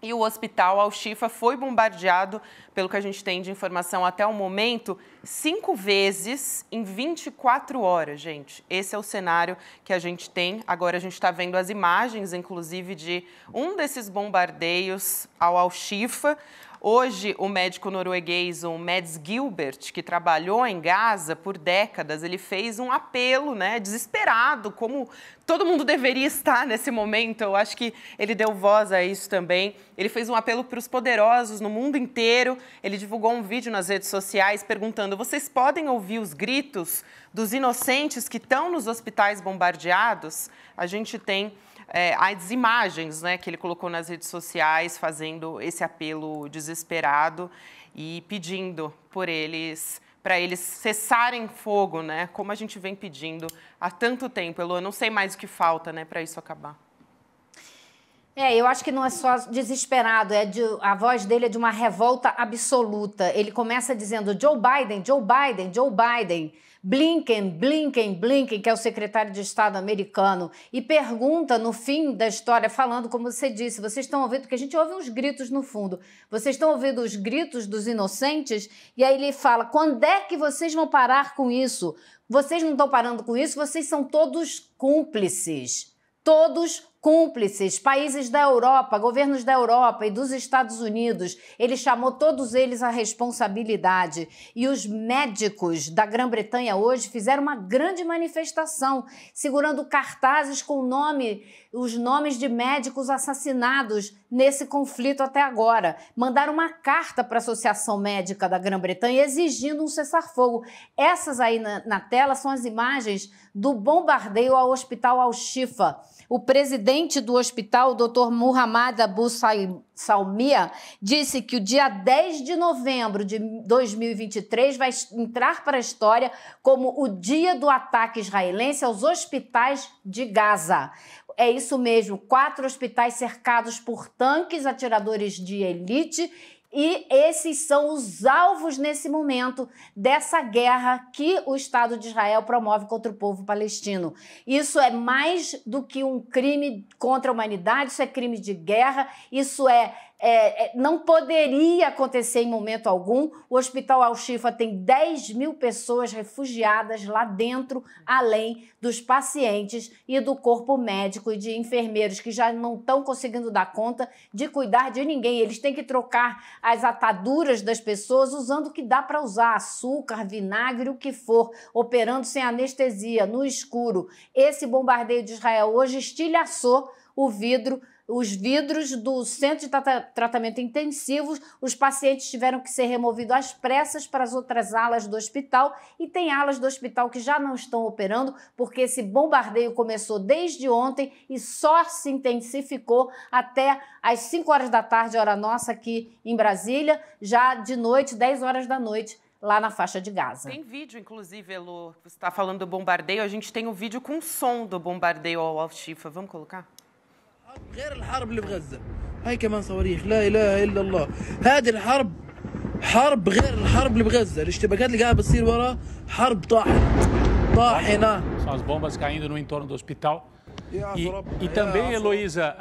E o hospital Al-Shifa foi bombardeado, pelo que a gente tem de informação até o momento, 5 vezes em 24 horas, gente. Esse é o cenário que a gente tem. Agora a gente está vendo as imagens, inclusive, de um desses bombardeios ao Al-Shifa. Hoje, o médico norueguês, o Mads Gilbert, que trabalhou em Gaza por décadas, ele fez um apelo, né, desesperado, como todo mundo deveria estar nesse momento. Eu acho que ele deu voz a isso também. Ele fez um apelo para os poderosos no mundo inteiro. Ele divulgou um vídeo nas redes sociais perguntando: vocês podem ouvir os gritos dos inocentes que estão nos hospitais bombardeados? A gente tem as imagens, né, que ele colocou nas redes sociais, fazendo esse apelo desesperado e pedindo para eles cessarem fogo, né, como a gente vem pedindo há tanto tempo. Eu não sei mais o que falta, né, para isso acabar.
Eu acho que não é só desesperado, a voz dele é de uma revolta absoluta. Ele começa dizendo Joe Biden, Joe Biden, Joe Biden, Blinken, Blinken, Blinken, que é o secretário de Estado americano, e pergunta no fim da história, falando, como você disse, vocês estão ouvindo, porque a gente ouve uns gritos no fundo, vocês estão ouvindo os gritos dos inocentes? E aí ele fala, quando é que vocês vão parar com isso? Vocês não estão parando com isso, vocês são todos cúmplices. Todos cúmplices, países da Europa, governos da Europa e dos Estados Unidos. Ele chamou todos eles à responsabilidade. E os médicos da Grã-Bretanha hoje fizeram uma grande manifestação, segurando cartazes com os nomes de médicos assassinados nesse conflito até agora. Mandaram uma carta para a Associação Médica da Grã-Bretanha exigindo um cessar-fogo. Essas aí na tela são as imagens do bombardeio ao Hospital Al-Shifa. O presidente do hospital, o Dr. Muhammad Abu Salmiya, disse que o dia 10 de novembro de 2023 vai entrar para a história como o dia do ataque israelense aos hospitais de Gaza. É isso mesmo, 4 hospitais cercados por tanques, atiradores de elite E esses são os alvos, nesse momento, dessa guerra que o Estado de Israel promove contra o povo palestino. Isso é mais do que um crime contra a humanidade, isso é crime de guerra, isso não poderia acontecer em momento algum. O Hospital Al-Shifa tem 10 mil pessoas refugiadas lá dentro, além dos pacientes e do corpo médico e de enfermeiros que já não estão conseguindo dar conta de cuidar de ninguém. Eles têm que trocar as ataduras das pessoas usando o que dá para usar, açúcar, vinagre, o que for, operando sem anestesia, no escuro. Esse bombardeio de Israel hoje estilhaçou os vidros do centro de tratamento intensivos. Os pacientes tiveram que ser removidos às pressas para as outras alas do hospital, e tem alas do hospital que já não estão operando porque esse bombardeio começou desde ontem e só se intensificou até às 5 horas da tarde, hora nossa aqui em Brasília, já de noite, 10 horas da noite, lá na faixa de Gaza.
Tem vídeo, inclusive, Elo, você está falando do bombardeio, a gente tem um vídeo com som do bombardeio ao Al-Shifa. Vamos colocar?
غير الحرب اللي بغزة هاي كمان صواريخ لا إله إلا الله هذه الحرب حرب غير الحرب اللي بغزة الاشتباكات اللي قاعدة بتصير ورا حرب طاحنة.
São as bombas caindo no entorno do hospital. E também, Heloísa,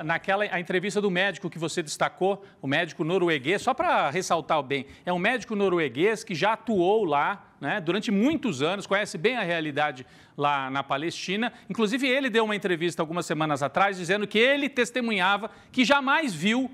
a entrevista do médico que você destacou, o médico norueguês, só para ressaltar bem, é um médico norueguês que já atuou lá, né, durante muitos anos, conhece bem a realidade lá na Palestina. Inclusive, ele deu uma entrevista algumas semanas atrás dizendo que ele testemunhava que jamais viu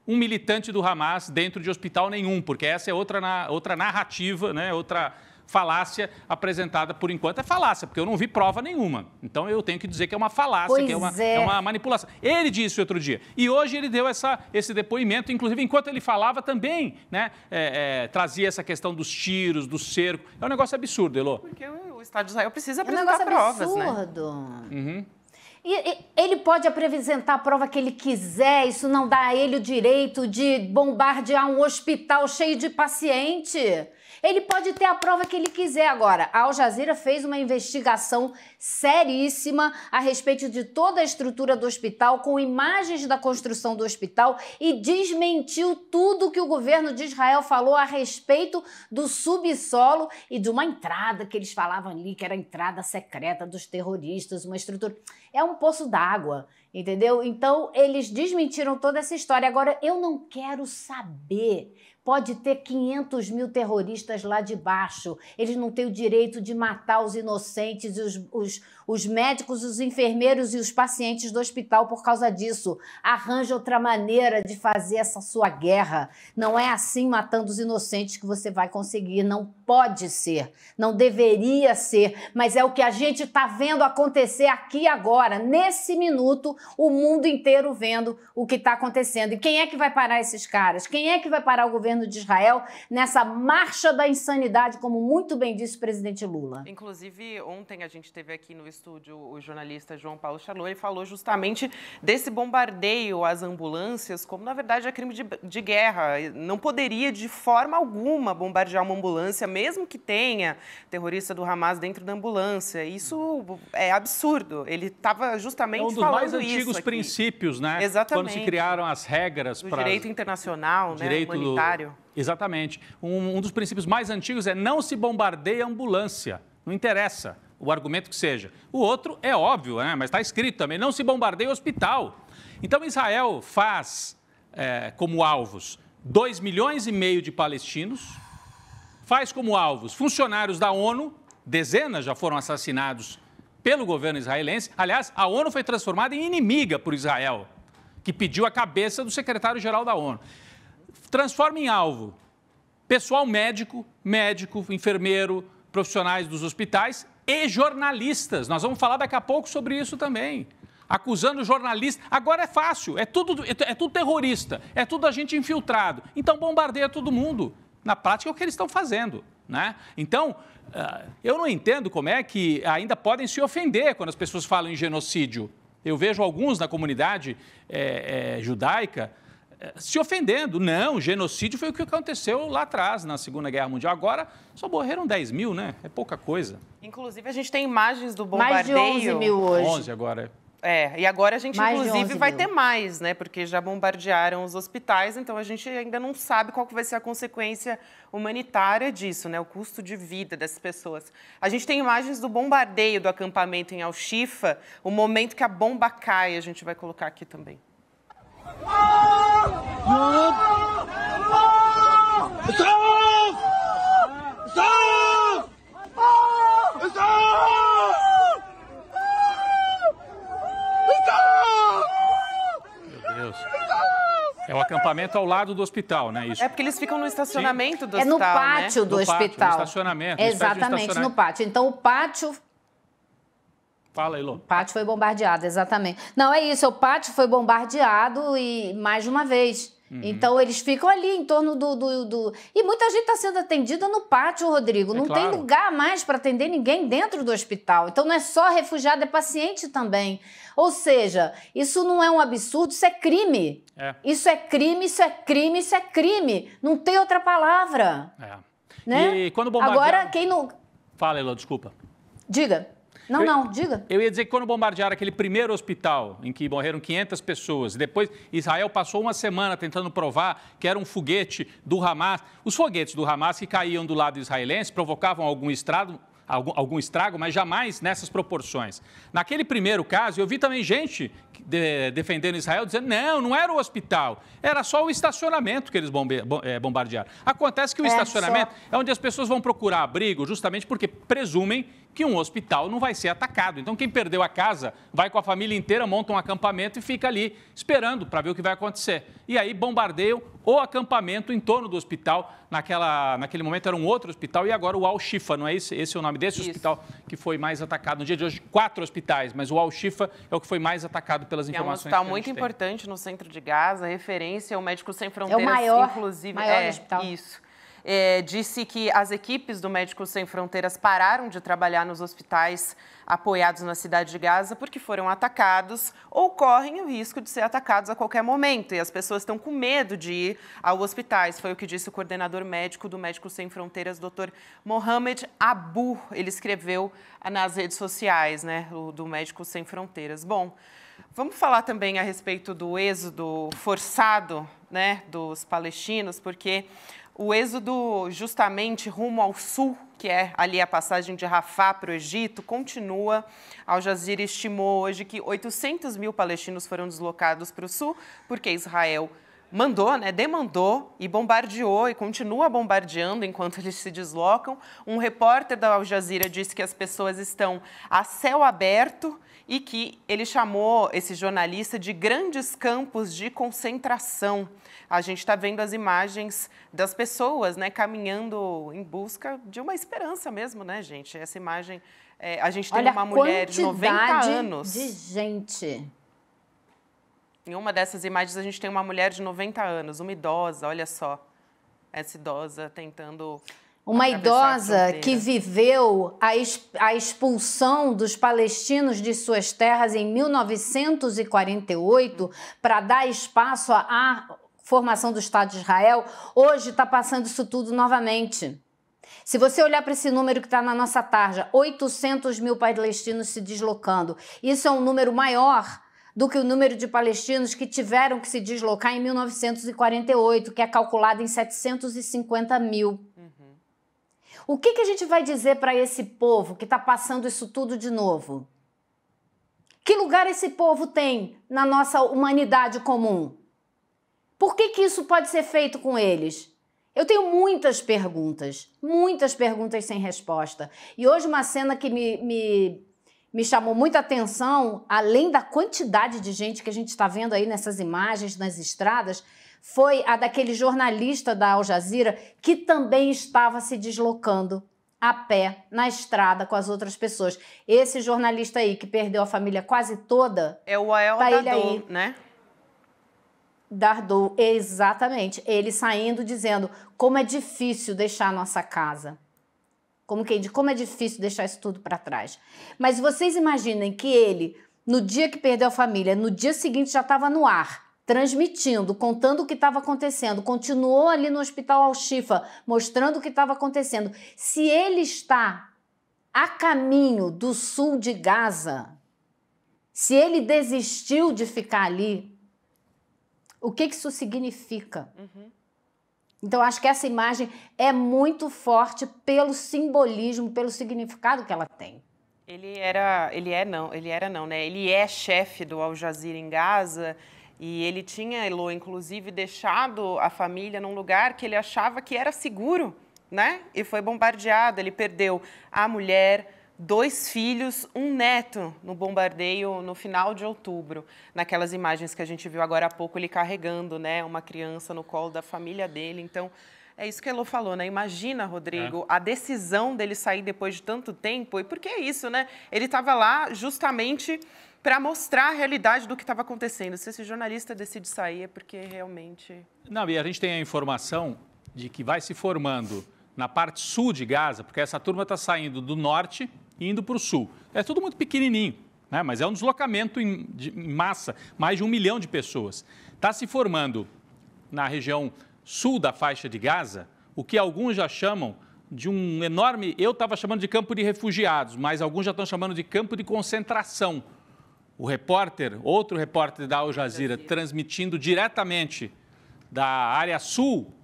um militante do Hamas dentro de hospital nenhum, porque essa é outra narrativa, né, outra falácia apresentada por enquanto. É falácia, porque eu não vi prova nenhuma. Então, eu tenho que dizer que é uma falácia, que é uma manipulação. Ele disse outro dia. E hoje ele deu esse depoimento, inclusive, enquanto ele falava também, né, trazia essa questão dos tiros, do cerco. É um negócio absurdo, Elô.
Porque o Estado de Israel precisa apresentar provas, né?
Absurdo. Uhum. E ele pode apresentar a prova que ele quiser, isso não dá a ele o direito de bombardear um hospital cheio de paciente. Ele pode ter a prova que ele quiser. Agora, a Al Jazeera fez uma investigação seríssima a respeito de toda a estrutura do hospital, com imagens da construção do hospital, e desmentiu tudo que o governo de Israel falou a respeito do subsolo e de uma entrada que eles falavam ali, que era a entrada secreta dos terroristas, uma estrutura... É um poço d'água, entendeu? Então, eles desmentiram toda essa história. Agora, eu não quero saber... Pode ter 500 mil terroristas lá debaixo. Eles não têm o direito de matar os inocentes, os médicos, os enfermeiros e os pacientes do hospital por causa disso. Arranja outra maneira de fazer essa sua guerra. Não é assim, matando os inocentes, que você vai conseguir. Não pode ser. Não deveria ser. Mas é o que a gente está vendo acontecer aqui agora, nesse minuto, o mundo inteiro vendo o que está acontecendo. E quem é que vai parar esses caras? Quem é que vai parar o governo de Israel nessa marcha da insanidade, como muito bem disse o presidente Lula?
Inclusive, ontem a gente teve aqui no estúdio o jornalista João Paulo Charlot, ele falou justamente desse bombardeio às ambulâncias, como na verdade é crime de guerra. Não poderia de forma alguma bombardear uma ambulância, mesmo que tenha terrorista do Hamas dentro da ambulância. Isso é absurdo. Ele estava justamente falando isso. É um dos mais antigos
princípios, né?
Exatamente.
Quando se criaram as regras
para o direito internacional, né? Humanitário.
Exatamente. Um dos princípios mais antigos é não se bombardeia ambulância. Não interessa o argumento que seja. O outro é óbvio, né? Mas está escrito também, não se bombardeia hospital. Então, Israel faz como alvos 2,5 milhões de palestinos, faz como alvos funcionários da ONU, dezenas já foram assassinados pelo governo israelense. Aliás, a ONU foi transformada em inimiga por Israel, que pediu a cabeça do secretário-geral da ONU. Transforma em alvo pessoal médico, enfermeiro, profissionais dos hospitais e jornalistas. Nós vamos falar daqui a pouco sobre isso também. Acusando jornalistas. Agora é fácil, é tudo terrorista, é tudo agente infiltrado. Então bombardeia todo mundo. Na prática é o que eles estão fazendo, né? Então, eu não entendo como é que ainda podem se ofender quando as pessoas falam em genocídio. Eu vejo alguns na comunidade judaica se ofendendo. Não, genocídio foi o que aconteceu lá atrás, na Segunda Guerra Mundial. Agora, só morreram 10 mil, né? É pouca coisa.
Inclusive, a gente tem imagens do bombardeio.
Mais de 11 mil hoje.
11 agora.
E agora a gente,
Mais de
inclusive,
11
vai
mil.
ter mais, né? Porque já bombardearam os hospitais, então a gente ainda não sabe qual que vai ser a consequência humanitária disso, né? O custo de vida dessas pessoas. A gente tem imagens do bombardeio do acampamento em Al-Shifa, o momento que a bomba cai, a gente vai colocar aqui também.
É o acampamento ao lado do hospital, né? Isso.
É porque eles ficam no estacionamento do
É no
hospital,
pátio
né?
do
No
hospital.
pátio, no estacionamento.
Exatamente, no pátio. Então, o pátio...
Fala, Elô.
O pátio foi bombardeado, exatamente. Não, é isso, o pátio foi bombardeado e mais de uma vez. Então, eles ficam ali em torno do... E muita gente está sendo atendida no pátio, Rodrigo. Não tem lugar mais para atender ninguém dentro do hospital. Então, não é só refugiado, é paciente também. Ou seja, isso não é um absurdo, isso é crime. Isso é crime, isso é crime, isso é crime. Não tem outra palavra. Né?
E quando bombardearam...
Agora, quem não...
Fala, Elô, desculpa.
Diga. Não, diga.
Eu ia dizer que quando bombardearam aquele primeiro hospital, em que morreram 500 pessoas, depois Israel passou uma semana tentando provar que era um foguete do Hamas. Os foguetes do Hamas que caíam do lado israelense provocavam algum estrago, mas jamais nessas proporções. Naquele primeiro caso, eu vi também gente defendendo Israel, dizendo não era o hospital, era só o estacionamento que eles bombardearam. Acontece que o estacionamento é onde as pessoas vão procurar abrigo justamente porque presumem que um hospital não vai ser atacado. Então, quem perdeu a casa vai com a família inteira, monta um acampamento e fica ali esperando para ver o que vai acontecer. E aí bombardeiam o acampamento em torno do hospital. Naquele momento era um outro hospital e agora o Al-Shifa, não é esse é o nome desse hospital que foi mais atacado. No dia de hoje, 4 hospitais, mas o Al-Shifa é o que foi mais atacado pelas informações que a gente tem.
É um hospital muito importante no centro de Gaza, referência ao Médicos Sem Fronteiras.
É o maior,
inclusive,
maior hospital.
Isso. Disse que as equipes do Médicos Sem Fronteiras pararam de trabalhar nos hospitais apoiados na cidade de Gaza porque foram atacados ou correm o risco de ser atacados a qualquer momento. E as pessoas estão com medo de ir aos hospitais. Foi o que disse o coordenador médico do Médicos Sem Fronteiras, Dr. Mohamed Abu. Ele escreveu nas redes sociais, né, do Médicos Sem Fronteiras. Bom, vamos falar também a respeito do êxodo forçado, né, dos palestinos, porque o êxodo justamente rumo ao sul, que é ali a passagem de Rafah para o Egito, continua. Al Jazeera estimou hoje que 800 mil palestinos foram deslocados para o sul, porque Israel demandou e bombardeou e continua bombardeando enquanto eles se deslocam. Um repórter da Al Jazeera disse que as pessoas estão a céu aberto e que ele chamou esse jornalista de grandes campos de concentração. A gente está vendo as imagens das pessoas, né, caminhando em busca de uma esperança mesmo, né, gente? Essa imagem, a gente tem uma mulher de 90 anos.
De gente.
Em uma dessas imagens, a gente tem uma mulher de 90 anos, uma idosa, olha só. Essa idosa tentando...
Uma idosa que viveu a expulsão dos palestinos de suas terras em 1948 para dar espaço à formação do Estado de Israel, hoje está passando isso tudo novamente. Se você olhar para esse número que está na nossa tarja, 800 mil palestinos se deslocando, isso é um número maior do que o número de palestinos que tiveram que se deslocar em 1948, que é calculado em 750 mil. O que a gente vai dizer para esse povo que está passando isso tudo de novo? Que lugar esse povo tem na nossa humanidade comum? Por que isso pode ser feito com eles? Eu tenho muitas perguntas sem resposta. E hoje uma cena que me chamou muita atenção, além da quantidade de gente que a gente está vendo aí nessas imagens, nas estradas, foi a daquele jornalista da Al Jazeera que também estava se deslocando a pé na estrada com as outras pessoas. Esse jornalista aí que perdeu a família quase toda...
É o Wael Dardou, né?
Dardou, exatamente. Ele saindo dizendo como é difícil deixar a nossa casa. Como é difícil deixar isso tudo para trás. Mas vocês imaginem que ele, no dia que perdeu a família, no dia seguinte já estava no ar, transmitindo, contando o que estava acontecendo, continuou ali no hospital Al-Shifa, mostrando o que estava acontecendo. Se ele está a caminho do sul de Gaza, Se ele desistiu de ficar ali, o que isso significa? Então, acho que essa imagem é muito forte pelo simbolismo, pelo significado que ela tem.
Ele é chefe do Al Jazeera em Gaza e ele tinha, Elô, inclusive, deixado a família num lugar que ele achava que era seguro, né? E foi bombardeado. Ele perdeu a mulher, 2 filhos, um neto no bombardeio no final de outubro. Naquelas imagens que a gente viu agora há pouco, ele carregando, né, uma criança no colo da família dele. Então, é isso que a Elô falou, né? Imagina, Rodrigo, a decisão dele sair depois de tanto tempo. E por que é isso, né? Ele estava lá justamente para mostrar a realidade do que estava acontecendo. Se esse jornalista decide sair, é porque realmente...
Não, e a gente tem a informação de que vai se formando na parte sul de Gaza, porque essa turma está saindo do norte e indo para o sul. É tudo muito pequenininho, né? Mas é um deslocamento em massa, mais de 1 milhão de pessoas. Está se formando na região sul da faixa de Gaza, o que alguns já chamam de um enorme... Eu estava chamando de campo de refugiados, mas alguns já estão chamando de campo de concentração. O repórter, outro repórter da Al Jazeera, transmitindo diretamente da área sul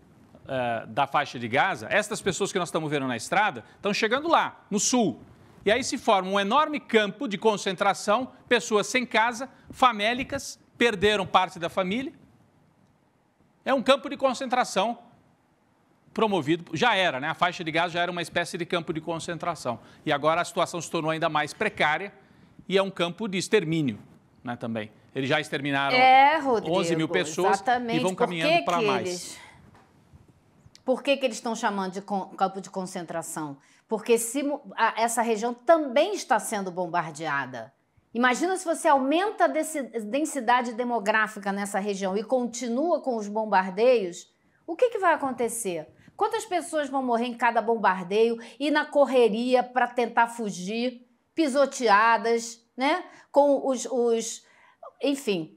da faixa de Gaza, estas pessoas que nós estamos vendo na estrada estão chegando lá, no sul. E aí se forma um enorme campo de concentração, pessoas sem casa, famélicas, perderam parte da família. É um campo de concentração promovido, já era, né? A faixa de Gaza já era uma espécie de campo de concentração. E agora a situação se tornou ainda mais precária e é um campo de extermínio, né, também. Eles já exterminaram
Rodrigo,
11 mil pessoas e vão caminhando para mais.
Por que eles estão chamando de campo de concentração? Porque essa região também está sendo bombardeada. Imagina se você aumenta a densidade demográfica nessa região e continua com os bombardeios, o que vai acontecer? Quantas pessoas vão morrer em cada bombardeio e na correria para tentar fugir, pisoteadas, né? Com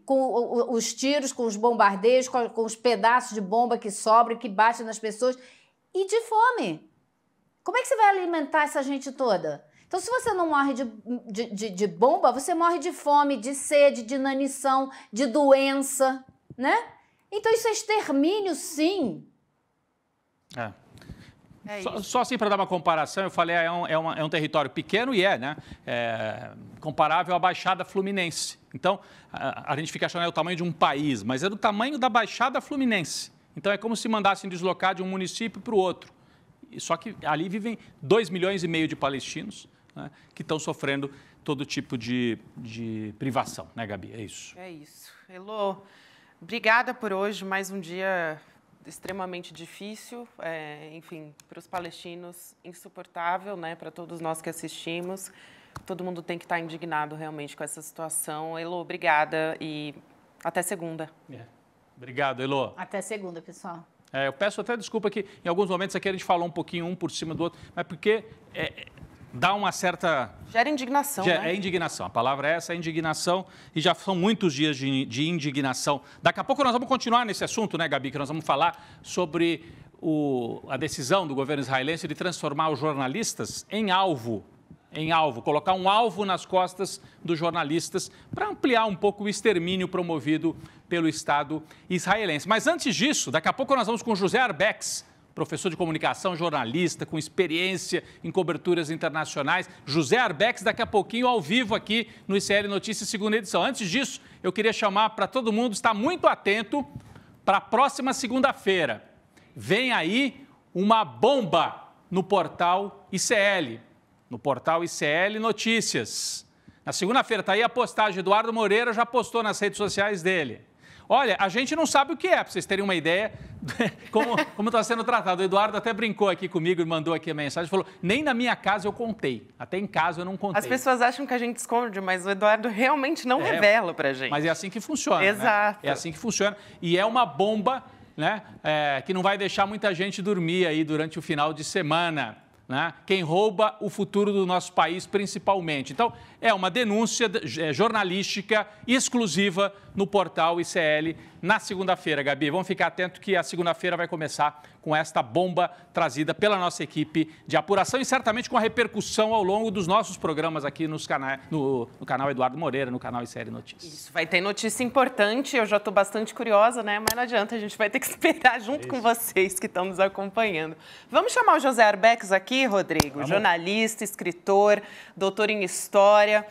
com os tiros, com os bombardeios, com os pedaços de bomba que sobram, que batem nas pessoas e de fome. Como é que você vai alimentar essa gente toda? Então, se você não morre de bomba, você morre de fome, de sede, de inanição, de doença, né? Então, isso é extermínio, sim.
Só assim para dar uma comparação, eu falei, é um território pequeno e né? Comparável à Baixada Fluminense. Então, a gente fica achando que é o tamanho de um país, mas é do tamanho da Baixada Fluminense. Então, é como se mandassem deslocar de um município para o outro. Só que ali vivem 2,5 milhões de palestinos, né, que estão sofrendo todo tipo de privação, né, Gabi? É isso.
É isso. Elô, obrigada por hoje, mais um dia extremamente difícil, enfim, para os palestinos, insuportável, né, para todos nós que assistimos. Todo mundo tem que estar indignado realmente com essa situação. Elô, obrigada e até segunda.
Obrigado, Elô.
Até segunda, pessoal.
Eu peço até desculpa que em alguns momentos aqui a gente falou um pouquinho um por cima do outro, mas porque dá uma certa...
Gera indignação, né?
É indignação, a palavra é essa, é indignação, e já são muitos dias de indignação. Daqui a pouco nós vamos continuar nesse assunto, né, Gabi, que nós vamos falar sobre a decisão do governo israelense de transformar os jornalistas em alvo, colocar um alvo nas costas dos jornalistas para ampliar um pouco o extermínio promovido pelo Estado israelense. Mas antes disso, daqui a pouco nós vamos com José Arbex, professor de comunicação, jornalista, com experiência em coberturas internacionais. José Arbex, daqui a pouquinho, ao vivo aqui no ICL Notícias, segunda edição. Antes disso, eu queria chamar para todo mundo estar muito atento para a próxima segunda-feira. Vem aí uma bomba no portal ICL. No portal ICL Notícias. Na segunda-feira está aí a postagem. Eduardo Moreira já postou nas redes sociais dele. Olha, a gente não sabe o que para vocês terem uma ideia como está sendo tratado. O Eduardo até brincou aqui comigo e mandou aqui a mensagem, falou, nem na minha casa eu contei, até em casa eu não contei.
As pessoas acham que a gente esconde, mas o Eduardo realmente não revela para a gente.
Mas é assim que funciona.
Exato.
Né? É assim que funciona. E é uma bomba, né, que não vai deixar muita gente dormir aí durante o final de semana. né, quem rouba o futuro do nosso país, principalmente. Então, é uma denúncia jornalística exclusiva no portal ICL na segunda-feira, Gabi. Vamos ficar atento que a segunda-feira vai começar com esta bomba trazida pela nossa equipe de apuração e certamente com a repercussão ao longo dos nossos programas aqui no canal Eduardo Moreira, no canal ICL Notícias.
Isso, vai ter notícia importante, eu já estou bastante curiosa, né? Mas não adianta, a gente vai ter que esperar junto com vocês que estão nos acompanhando. Vamos chamar o José Arbex aqui, Rodrigo,
Vamos.
Jornalista, escritor, doutor em História.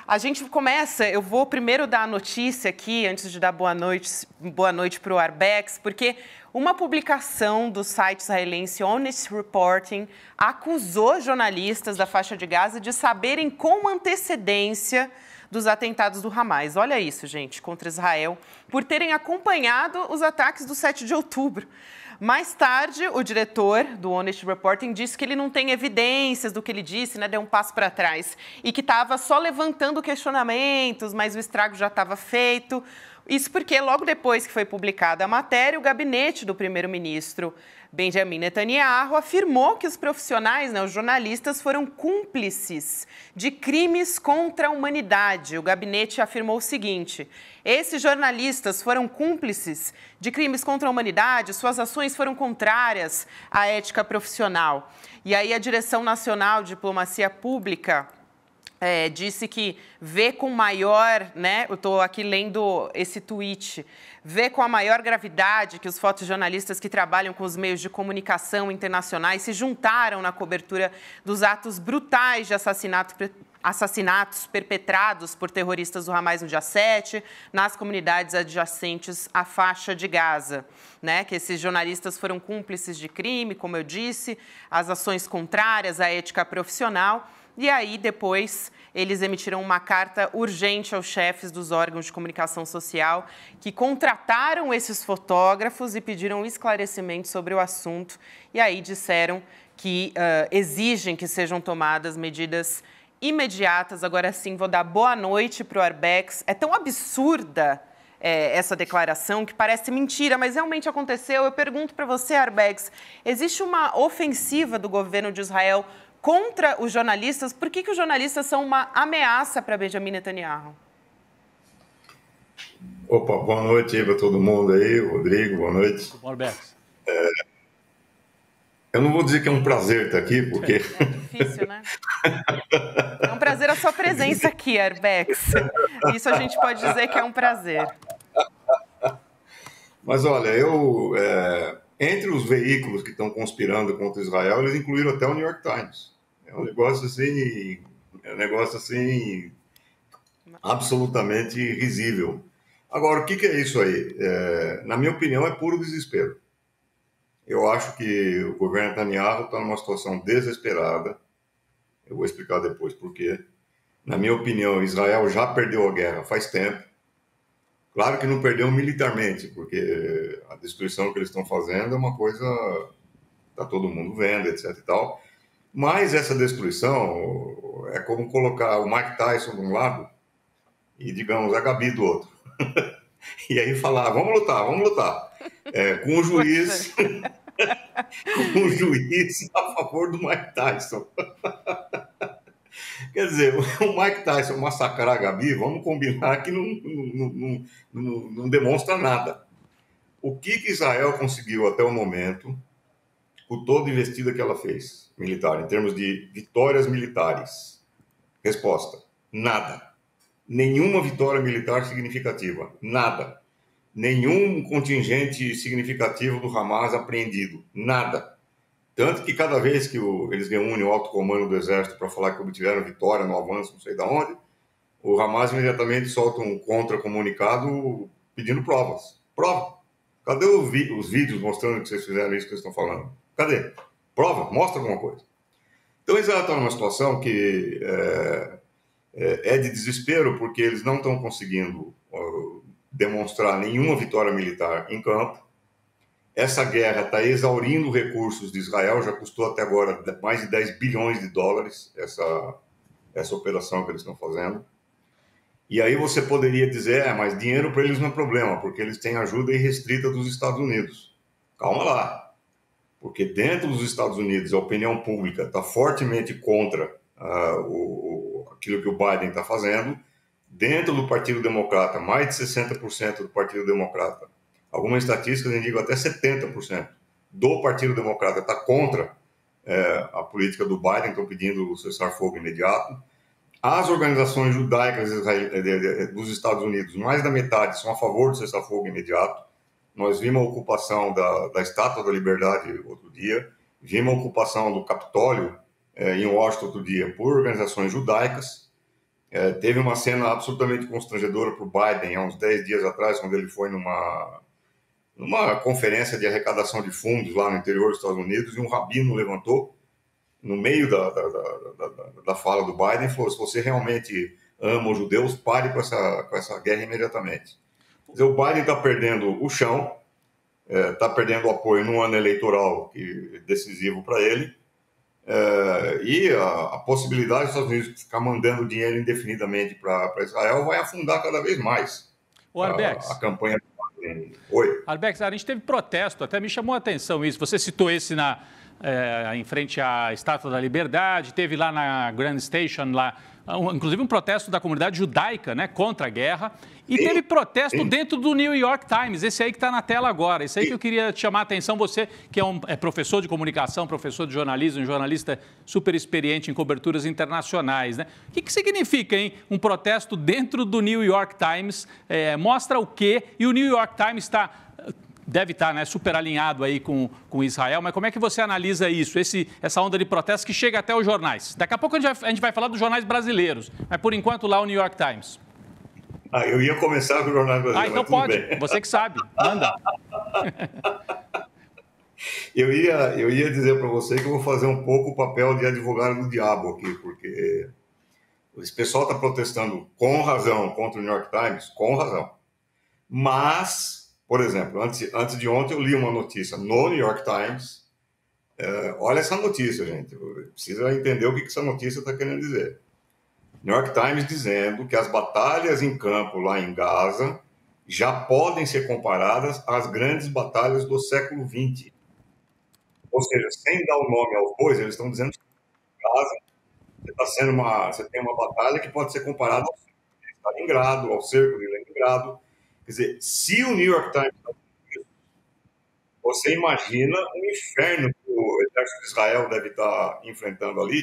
A gente começa, eu vou primeiro dar a notícia aqui, antes de dar boa noite para o Arbex, porque uma publicação do site israelense Honest Reporting acusou jornalistas da faixa de Gaza de saberem com antecedência dos atentados do Hamas. Olha isso, gente, contra Israel, por terem acompanhado os ataques do 7 de outubro. Mais tarde, o diretor do Honest Reporting disse que ele não tem evidências do que ele disse, né, deu um passo para trás, e que estava só levantando questionamentos, mas o estrago já estava feito. Isso porque, logo depois que foi publicada a matéria, o gabinete do primeiro-ministro Benjamin Netanyahu afirmou que os profissionais, né, os jornalistas, foram cúmplices de crimes contra a humanidade. O gabinete afirmou o seguinte: esses jornalistas foram cúmplices de crimes contra a humanidade, suas ações foram contrárias à ética profissional. E aí a Direção Nacional de Diplomacia Pública disse que vê com maior, né, eu estou aqui lendo esse tweet, vê com a maior gravidade que os fotojornalistas que trabalham com os meios de comunicação internacionais se juntaram na cobertura dos atos brutais de assassinatos perpetrados por terroristas do Hamas no dia 7, nas comunidades adjacentes à faixa de Gaza, né? Que esses jornalistas foram cúmplices de crime, como eu disse, as ações contrárias à ética profissional. E aí, depois, eles emitiram uma carta urgente aos chefes dos órgãos de comunicação social que contrataram esses fotógrafos e pediram esclarecimentos sobre o assunto. E aí disseram que exigem que sejam tomadas medidas imediatas. Agora sim, vou dar boa noite para o Arbex. É tão absurda essa declaração que parece mentira, mas realmente aconteceu. Eu pergunto para você, Arbex, existe uma ofensiva do governo de Israel contra os jornalistas? Por que os jornalistas são uma ameaça para Benjamin Netanyahu?
Opa, boa noite aí para todo mundo aí, Rodrigo, boa noite.
Bom, Arbex.
Eu não vou dizer que é um prazer estar aqui, porque...
É difícil, né? É um prazer a sua presença aqui, Arbex. Isso a gente pode dizer que é um prazer.
Mas olha, entre os veículos que estão conspirando contra Israel, eles incluíram até o New York Times. É um negócio assim, absolutamente risível. Agora, o que é isso aí? Na minha opinião, é puro desespero. Eu acho que o governo Netanyahu está numa situação desesperada. Eu vou explicar depois por quê. Na minha opinião, Israel já perdeu a guerra faz tempo. Claro que não perdeu militarmente, porque a destruição que eles estão fazendo é uma coisa que está todo mundo vendo, etc. e tal. Mas essa destruição é como colocar o Mike Tyson de um lado e, digamos, a Gabi do outro. E aí falar, vamos lutar. Com o juiz... com o juiz a favor do Mike Tyson. Quer dizer, o Mike Tyson massacrar a Gabi, vamos combinar que não demonstra nada. O que Israel conseguiu até o momento, com toda a investida que ela fez, militar, em termos de vitórias militares? Resposta, nada. Nenhuma vitória militar significativa, nada. Nenhum contingente significativo do Hamas apreendido, nada. Tanto que cada vez que eles reúnem o alto comando do exército para falar que obtiveram vitória no avanço, não sei de onde, o Hamas imediatamente solta um contra-comunicado pedindo provas. Prova. Cadê os vídeos mostrando que vocês fizeram isso que vocês estão falando? Cadê? Prova, mostra alguma coisa. Então Israel está numa situação que é de desespero, porque eles não estão conseguindo demonstrar nenhuma vitória militar em campo. Essa guerra está exaurindo recursos de Israel, já custou até agora mais de 10 bilhões de dólares essa operação que eles estão fazendo. E aí você poderia dizer, mas dinheiro para eles não é problema, porque eles têm ajuda irrestrita dos Estados Unidos. Calma lá. porque dentro dos Estados Unidos a opinião pública está fortemente contra aquilo que o Biden está fazendo. Dentro do Partido Democrata, mais de 60% do Partido Democrata, algumas estatísticas indicam até 70% do Partido Democrata está contra a política do Biden, estão pedindo o cessar-fogo imediato. As organizações judaicas dos Estados Unidos, mais da metade, são a favor do cessar-fogo imediato. Nós vimos a ocupação da Estátua da Liberdade outro dia, vimos a ocupação do Capitólio em Washington outro dia por organizações judaicas. Teve uma cena absolutamente constrangedora para o Biden há uns 10 dias atrás, quando ele foi numa conferência de arrecadação de fundos lá no interior dos Estados Unidos, e um rabino levantou no meio da fala do Biden e falou: se você realmente ama os judeus, pare com essa guerra imediatamente. Quer dizer, o Biden está perdendo o chão, está perdendo o apoio num ano eleitoral decisivo para ele, e a possibilidade dos Estados Unidos ficar mandando dinheiro indefinidamente para Israel vai afundar cada vez mais a campanha. Oi.
Arbex, a gente teve protesto, até me chamou a atenção isso. Você citou esse em frente à Estátua da Liberdade, teve lá na Grand Station, inclusive um protesto da comunidade judaica, né, contra a guerra, e teve protesto dentro do New York Times, esse aí que está na tela agora, esse aí que eu queria te chamar a atenção, você que é professor de comunicação, professor de jornalismo, um jornalista super experiente em coberturas internacionais, né? O que significa, hein, um protesto dentro do New York Times? Mostra o quê? E o New York Times deve estar, né, super alinhado aí com Israel, mas como é que você analisa isso, essa onda de protestos que chega até os jornais? Daqui a pouco a gente vai falar dos jornais brasileiros, mas por enquanto lá o New York Times.
Eu ia começar com o jornal brasileiro.
Então pode, você que sabe, manda.
Eu ia dizer para você que eu vou fazer um pouco o papel de advogado do diabo aqui, porque esse pessoal está protestando com razão contra o New York Times, com razão. Mas, por exemplo, antes de ontem eu li uma notícia no New York Times. Olha essa notícia, gente. Precisa entender o que essa notícia está querendo dizer. New York Times dizendo que as batalhas em campo lá em Gaza já podem ser comparadas às grandes batalhas do século XX. Ou seja, sem dar o nome aos bois, eles estão dizendo que Gaza você tem uma batalha que pode ser comparada ao cerco de Stalingrado, ao cerco de Leningrado. Quer dizer, se o New York Times está dizendo isso, você imagina o inferno que o exército de Israel deve estar enfrentando ali,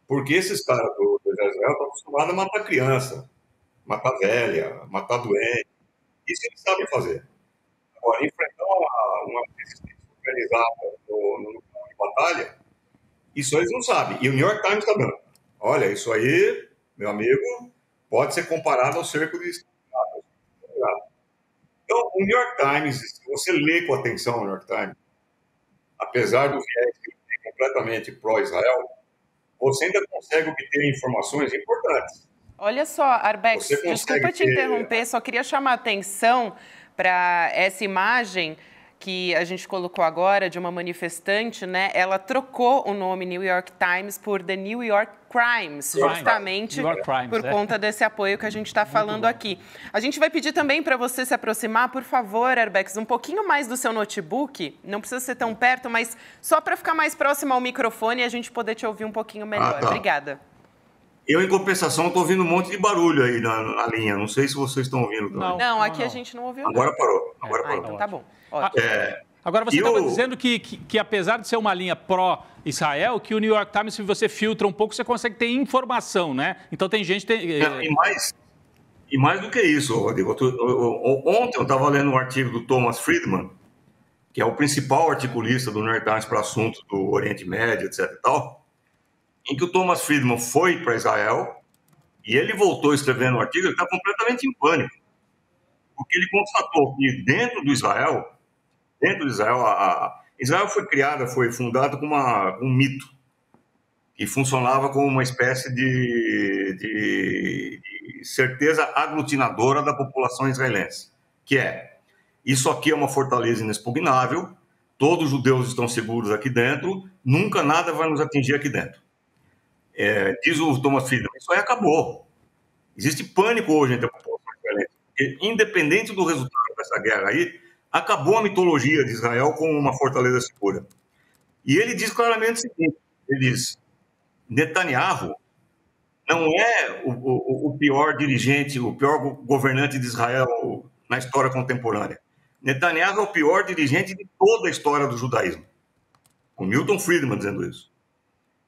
porque esses caras do exército de Israel estão acostumados a matar criança, matar velha, matar doente. Isso eles sabem fazer. Agora, enfrentar uma resistência organizada no campo de batalha, isso eles não sabem. E o New York Times está dando. Olha, isso aí, meu amigo, pode ser comparado ao cerco de Stalingrado. Então, o New York Times, se você lê com atenção o New York Times, apesar do viés que ele tem completamente pró-Israel, você ainda consegue obter informações importantes.
Olha só, Arbex, desculpa te interromper, só queria chamar a atenção para essa imagem que a gente colocou agora de uma manifestante, né? Ela trocou o nome New York Times por The New York Crimes, justamente por conta desse apoio que a gente está falando aqui. A gente vai pedir também para você se aproximar, por favor, Arbex, um pouquinho mais do seu notebook, não precisa ser tão perto, mas só para ficar mais próximo ao microfone e a gente poder te ouvir um pouquinho melhor.
Tá.
Obrigada.
Eu, em compensação, estou ouvindo um monte de barulho aí na linha. Não sei se vocês estão ouvindo também.
Não, aqui a gente não ouviu.
Agora parou. Agora parou.
Então tá bom.
Agora, você estava dizendo que apesar de ser uma linha pró-Israel, que o New York Times, se você filtra um pouco, você consegue ter informação, né? Então tem gente...
E mais do que isso, Rodrigo. Ontem eu estava lendo um artigo do Thomas Friedman, que é o principal articulista do New York Times para assuntos do Oriente Médio, etc. e tal, em que o Thomas Friedman foi para Israel e ele voltou escrevendo um artigo, ele está completamente em pânico, porque ele constatou que dentro de Israel, Israel foi fundada com um mito que funcionava como uma espécie de certeza aglutinadora da população israelense, que isso aqui é uma fortaleza inexpugnável, todos os judeus estão seguros aqui dentro, nunca nada vai nos atingir aqui dentro. Diz o Thomas Friedman, isso aí acabou. Existe pânico hoje entre a população israelense, porque independente do resultado dessa guerra aí, acabou a mitologia de Israel como uma fortaleza segura. E ele diz claramente o seguinte, ele diz, Netanyahu não é o pior dirigente, o pior governante de Israel na história contemporânea. Netanyahu é o pior dirigente de toda a história do judaísmo. O Milton Friedman dizendo isso.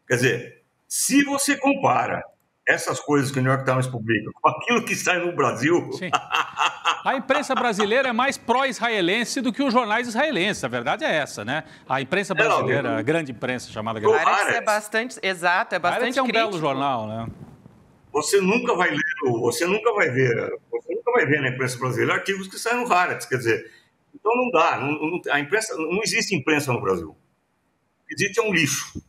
Quer dizer, se você compara essas coisas que o New York Times publica com aquilo que sai no Brasil...
Sim. A imprensa brasileira é mais pró-israelense do que os jornais israelenses. A verdade é essa, né? A imprensa brasileira, a grande imprensa chamada grande imprensa.
É bastante, exato, é bastante
é um
crítico.
belo jornal, né?
Você nunca vai ver na imprensa brasileira artigos que saem no Haaretz, quer dizer, então não dá, a imprensa, não existe imprensa no Brasil. O que existe é um lixo.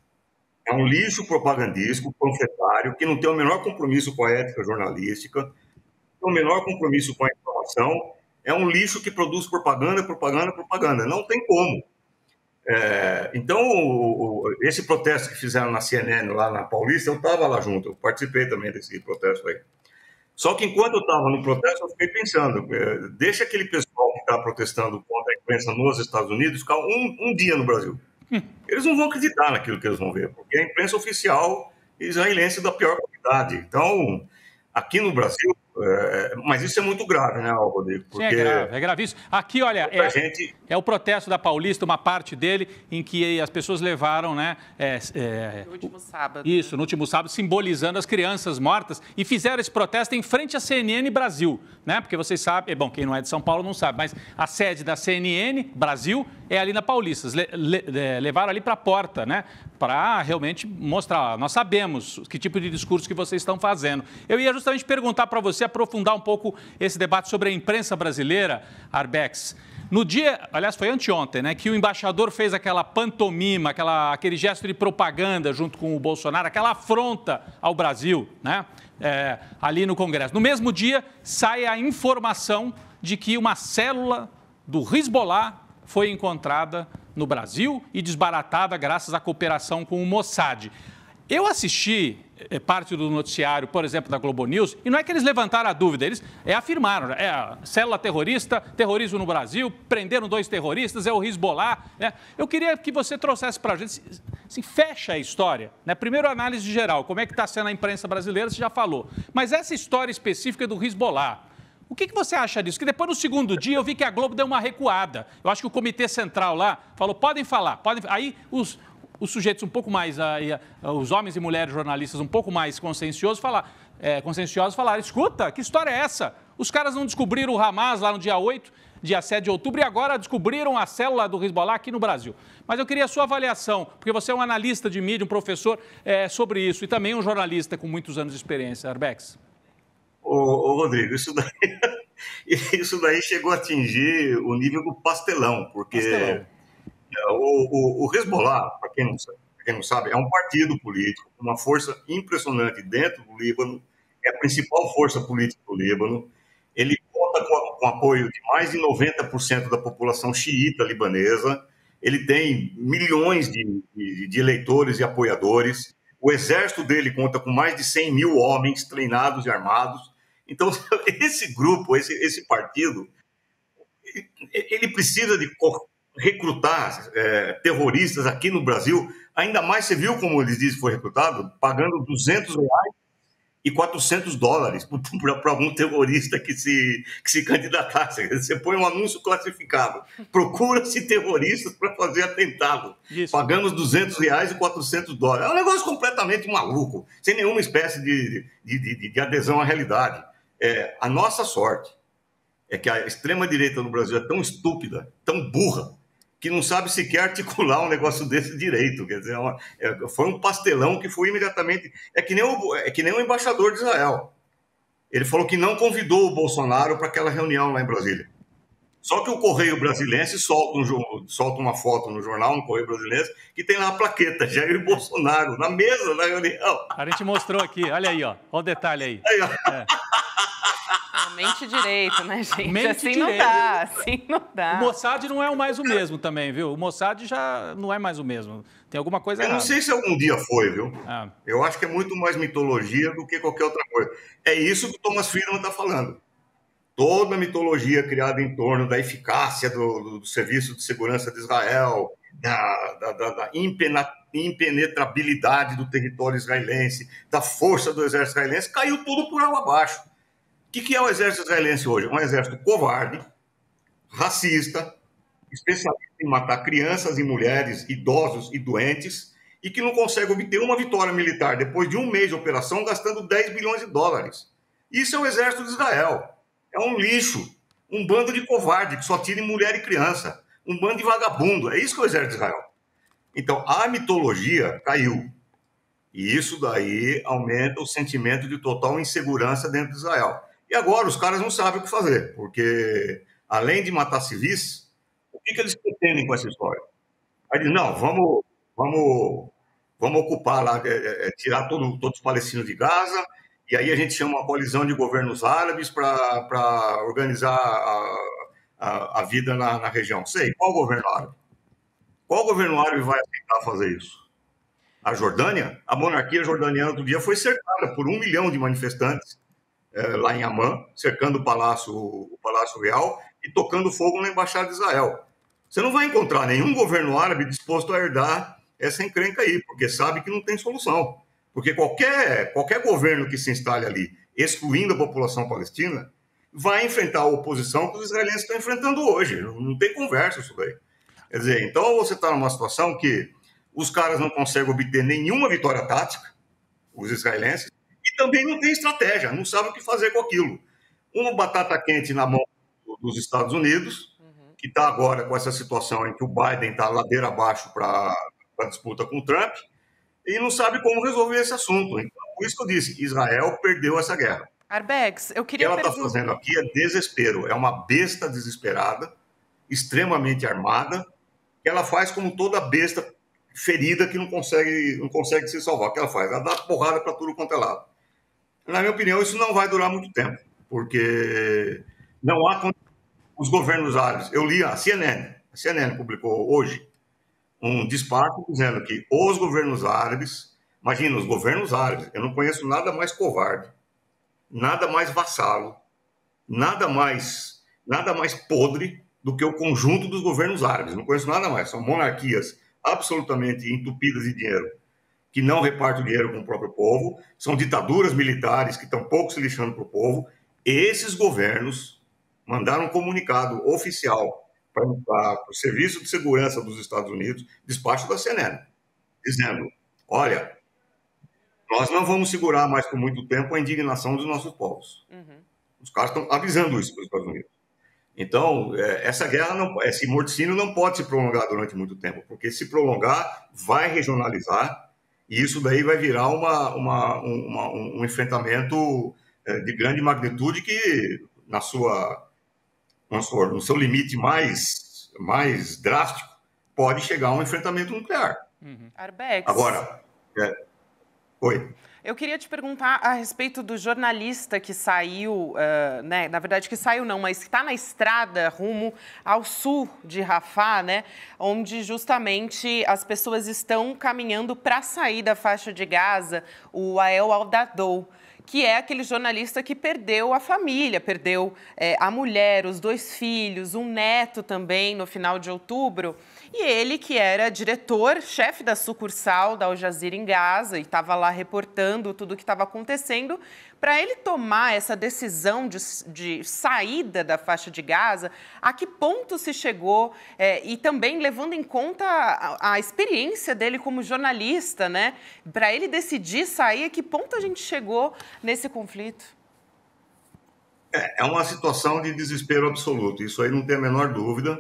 É um lixo propagandístico, panfletário, que não tem o menor compromisso com a ética jornalística, não tem o menor compromisso com a informação, é um lixo que produz propaganda. Não tem como. Então, esse protesto que fizeram na CNN, lá na Paulista, eu estava lá junto, eu participei também desse protesto aí. Só que enquanto eu estava no protesto, eu fiquei pensando, deixa aquele pessoal que está protestando contra a imprensa nos Estados Unidos ficar um dia no Brasil. Eles não vão acreditar naquilo que eles vão ver, porque é a imprensa oficial israelense da pior qualidade. Então, aqui no Brasil, mas isso é muito grave, né, Rodrigo?
Porque... Sim, é gravíssimo. Aqui, olha, é o protesto da Paulista, uma parte dele, em que as pessoas levaram, né...
no último sábado.
Isso, no último sábado, simbolizando as crianças mortas, e fizeram esse protesto em frente à CNN Brasil, né? Porque vocês sabem, bom, quem não é de São Paulo não sabe, mas a sede da CNN Brasil é ali na Paulista. Levaram ali para a porta, né? Para realmente mostrar, nós sabemos que tipo de discurso que vocês estão fazendo. Eu ia justamente perguntar para você, aprofundar um pouco esse debate sobre a imprensa brasileira, Arbex. No dia, aliás, foi anteontem, né, que o embaixador fez aquela pantomima, aquele gesto de propaganda junto com o Bolsonaro, aquela afronta ao Brasil, né, ali no Congresso. No mesmo dia, sai a informação de que uma célula do Hezbollah foi encontrada no Brasil e desbaratada graças à cooperação com o Mossad. Eu assisti parte do noticiário, por exemplo, da Globo News, e não é que eles levantaram a dúvida, eles afirmaram, a célula terrorista, terrorismo no Brasil, prenderam 2 terroristas, é o Hezbollah. Eu queria que você trouxesse para a gente, assim, fecha a história, né? Primeiro, análise geral, como é que está sendo a imprensa brasileira, você já falou. Mas essa história específica do Hezbollah, o que você acha disso? Que depois, no segundo dia, eu vi que a Globo deu uma recuada. Eu acho que o Comitê Central lá falou, podem falar, podem... Aí os sujeitos um pouco mais, os homens e mulheres jornalistas um pouco mais conscienciosos falaram, escuta, que história é essa? Os caras não descobriram o Hamas lá no dia 7 de outubro, e agora descobriram a célula do Hezbollah aqui no Brasil. Mas eu queria a sua avaliação, porque você é um analista de mídia, um professor sobre isso, e também um jornalista com muitos anos de experiência. Arbex.
Ô Rodrigo, isso daí chegou a atingir o nível do pastelão, porque o Hezbollah, para quem não sabe, é um partido político, uma força impressionante dentro do Líbano, é a principal força política do Líbano. Ele conta com apoio de mais de 90% da população xiita libanesa, ele tem milhões de eleitores e apoiadores, o exército dele conta com mais de 100 mil homens treinados e armados. Então, esse grupo, esse partido, ele precisa de recrutar terroristas aqui no Brasil. Ainda mais, você viu como eles dizem que foi recrutado? Pagando R$200 e $400 para algum terrorista que se candidatasse. Você põe um anúncio classificado. Procura-se terroristas para fazer atentado. Isso. Pagamos R$200 e $400. É um negócio completamente maluco, sem nenhuma espécie de adesão à realidade. A nossa sorte é que a extrema-direita no Brasil é tão estúpida, tão burra, que não sabe sequer articular um negócio desse direito. Quer dizer, foi um pastelão que foi imediatamente... É que nem o embaixador de Israel. Ele falou que não convidou o Bolsonaro para aquela reunião lá em Brasília. Só que o Correio Brasilense solta uma foto no jornal, no Correio Brasilense, que tem lá a plaqueta, Jair Bolsonaro, na mesa da reunião.
A gente mostrou aqui, olha aí, ó. Olha o detalhe aí.
Mente direito, né, gente?
Mente
assim
direito.
Assim não dá.
O Mossad não é mais o mesmo também, viu? O Mossad já não é mais o mesmo. Tem alguma coisa errada.
Eu não sei se algum dia foi, viu? Eu acho que é muito mais mitologia do que qualquer outra coisa. É isso que o Thomas Friedman está falando. Toda a mitologia criada em torno da eficácia do Serviço de Segurança de Israel, da impenetrabilidade do território israelense, da força do exército israelense, caiu tudo por água abaixo. O que é o exército israelense hoje? Um exército covarde, racista, especialista em matar crianças e mulheres, idosos e doentes, e que não consegue obter uma vitória militar depois de um mês de operação, gastando 10 bilhões de dólares. Isso é o exército de Israel. É um lixo, um bando de covarde que só tira em mulher e criança, um bando de vagabundo. É isso que é o exército de Israel. Então, a mitologia caiu. E isso daí aumenta o sentimento de total insegurança dentro de Israel. E agora os caras não sabem o que fazer, porque além de matar civis, o que eles pretendem com essa história? Aí dizem, não, vamos ocupar lá, tirar todos os palestinos de Gaza, e aí a gente chama uma coalizão de governos árabes para organizar a vida na região. Sei, qual governo árabe? Qual governo árabe vai aceitar fazer isso? A Jordânia? A monarquia jordaniana outro dia foi cercada por 1 milhão de manifestantes lá em Amman, cercando o Palácio Real e tocando fogo na Embaixada de Israel. Você não vai encontrar nenhum governo árabe disposto a herdar essa encrenca aí, porque sabe que não tem solução. Porque qualquer governo que se instale ali, excluindo a população palestina, vai enfrentar a oposição que os israelenses estão enfrentando hoje. Não tem conversa isso daí. Quer dizer, então você está numa situação que os caras não conseguem obter nenhuma vitória tática, os israelenses, e também não tem estratégia, não sabem o que fazer com aquilo. Uma batata quente na mão dos Estados Unidos, que está agora com essa situação em que o Biden está ladeira abaixo para a disputa com o Trump, e não sabe como resolver esse assunto. Então, por isso que eu disse, Israel perdeu essa guerra.
Arbex, eu queria
O que ela está fazendo aqui é desespero, é uma besta desesperada, extremamente armada, que ela faz como toda besta ferida que não consegue se salvar. O que ela faz? Ela dá porrada para tudo quanto é lado. Na minha opinião, isso não vai durar muito tempo, porque não há os governos árabes. Eu li a CNN publicou hoje um despacho dizendo que os governos árabes, imagina, os governos árabes, eu não conheço nada mais covarde, nada mais vassalo, nada mais podre do que o conjunto dos governos árabes. Não conheço nada mais. São monarquias absolutamente entupidas de dinheiro, que não repartem o dinheiro com o próprio povo, são ditaduras militares que estão pouco se lixando para o povo. Esses governos mandaram um comunicado oficial para o Serviço de Segurança dos Estados Unidos, despacho da CNN, dizendo, olha, nós não vamos segurar mais por muito tempo a indignação dos nossos povos. Os caras estão avisando isso para os Estados Unidos. Então, essa guerra, esse morticínio não pode se prolongar durante muito tempo, porque se prolongar, vai regionalizar, e isso daí vai virar um enfrentamento de grande magnitude que, no seu limite mais drástico, pode chegar a um enfrentamento nuclear.
Arbex.
Agora, oi.
Eu queria te perguntar a respeito do jornalista que saiu, né? Na verdade, que saiu não, mas que está na estrada rumo ao sul de Rafah, né? Onde justamente as pessoas estão caminhando para sair da faixa de Gaza, o Wael Al-Dadou, que é aquele jornalista que perdeu a família, perdeu a mulher, os 2 filhos, um neto também no final de outubro. E ele, que era diretor, chefe da sucursal da Al Jazeera em Gaza, e estava lá reportando tudo o que estava acontecendo, para ele tomar essa decisão de saída da faixa de Gaza, a que ponto se chegou, e também levando em conta a experiência dele como jornalista, né? Para ele decidir sair, a que ponto a gente chegou nesse conflito?
É uma situação de desespero absoluto, isso aí não tem a menor dúvida.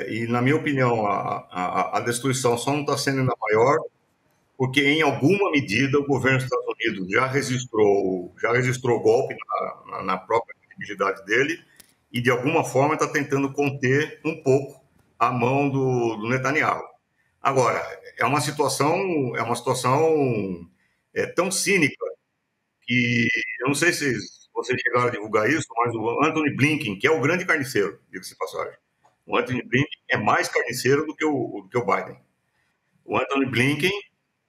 E, na minha opinião, a destruição só não está sendo ainda maior, porque, em alguma medida, o governo dos Estados Unidos já registrou golpe na própria credibilidade dele e, de alguma forma, está tentando conter um pouco a mão do Netanyahu. Agora, é uma situação tão cínica que, eu não sei se vocês chegaram a divulgar isso, mas o Antony Blinken, que é o grande carniceiro, diga-se de passagem, o Antony Blinken é mais carniceiro do que o Biden. O Antony Blinken,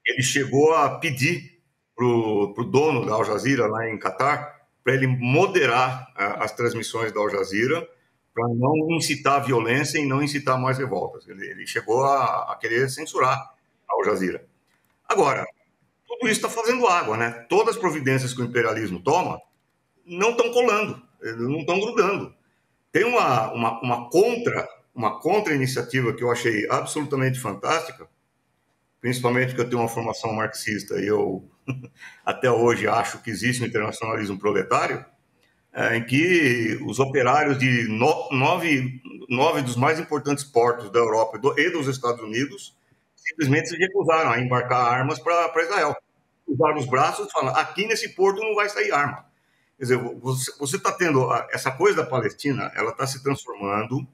ele chegou a pedir para o dono da Al Jazeera, lá em Catar, para ele moderar as transmissões da Al Jazeera, para não incitar a violência e não incitar mais revoltas. Ele chegou a querer censurar a Al Jazeera. Agora, tudo isso está fazendo água, né? Todas as providências que o imperialismo toma não estão colando, não estão grudando. Tem uma contra-iniciativa que eu achei absolutamente fantástica, principalmente porque eu tenho uma formação marxista e eu até hoje acho que existe um internacionalismo proletário, em que os operários de 9 dos mais importantes portos da Europa e dos Estados Unidos simplesmente se recusaram a embarcar armas para Israel. Usaram os braços e falaram, aqui nesse porto não vai sair arma. Quer dizer, você está tendo essa coisa da Palestina, ela está se transformando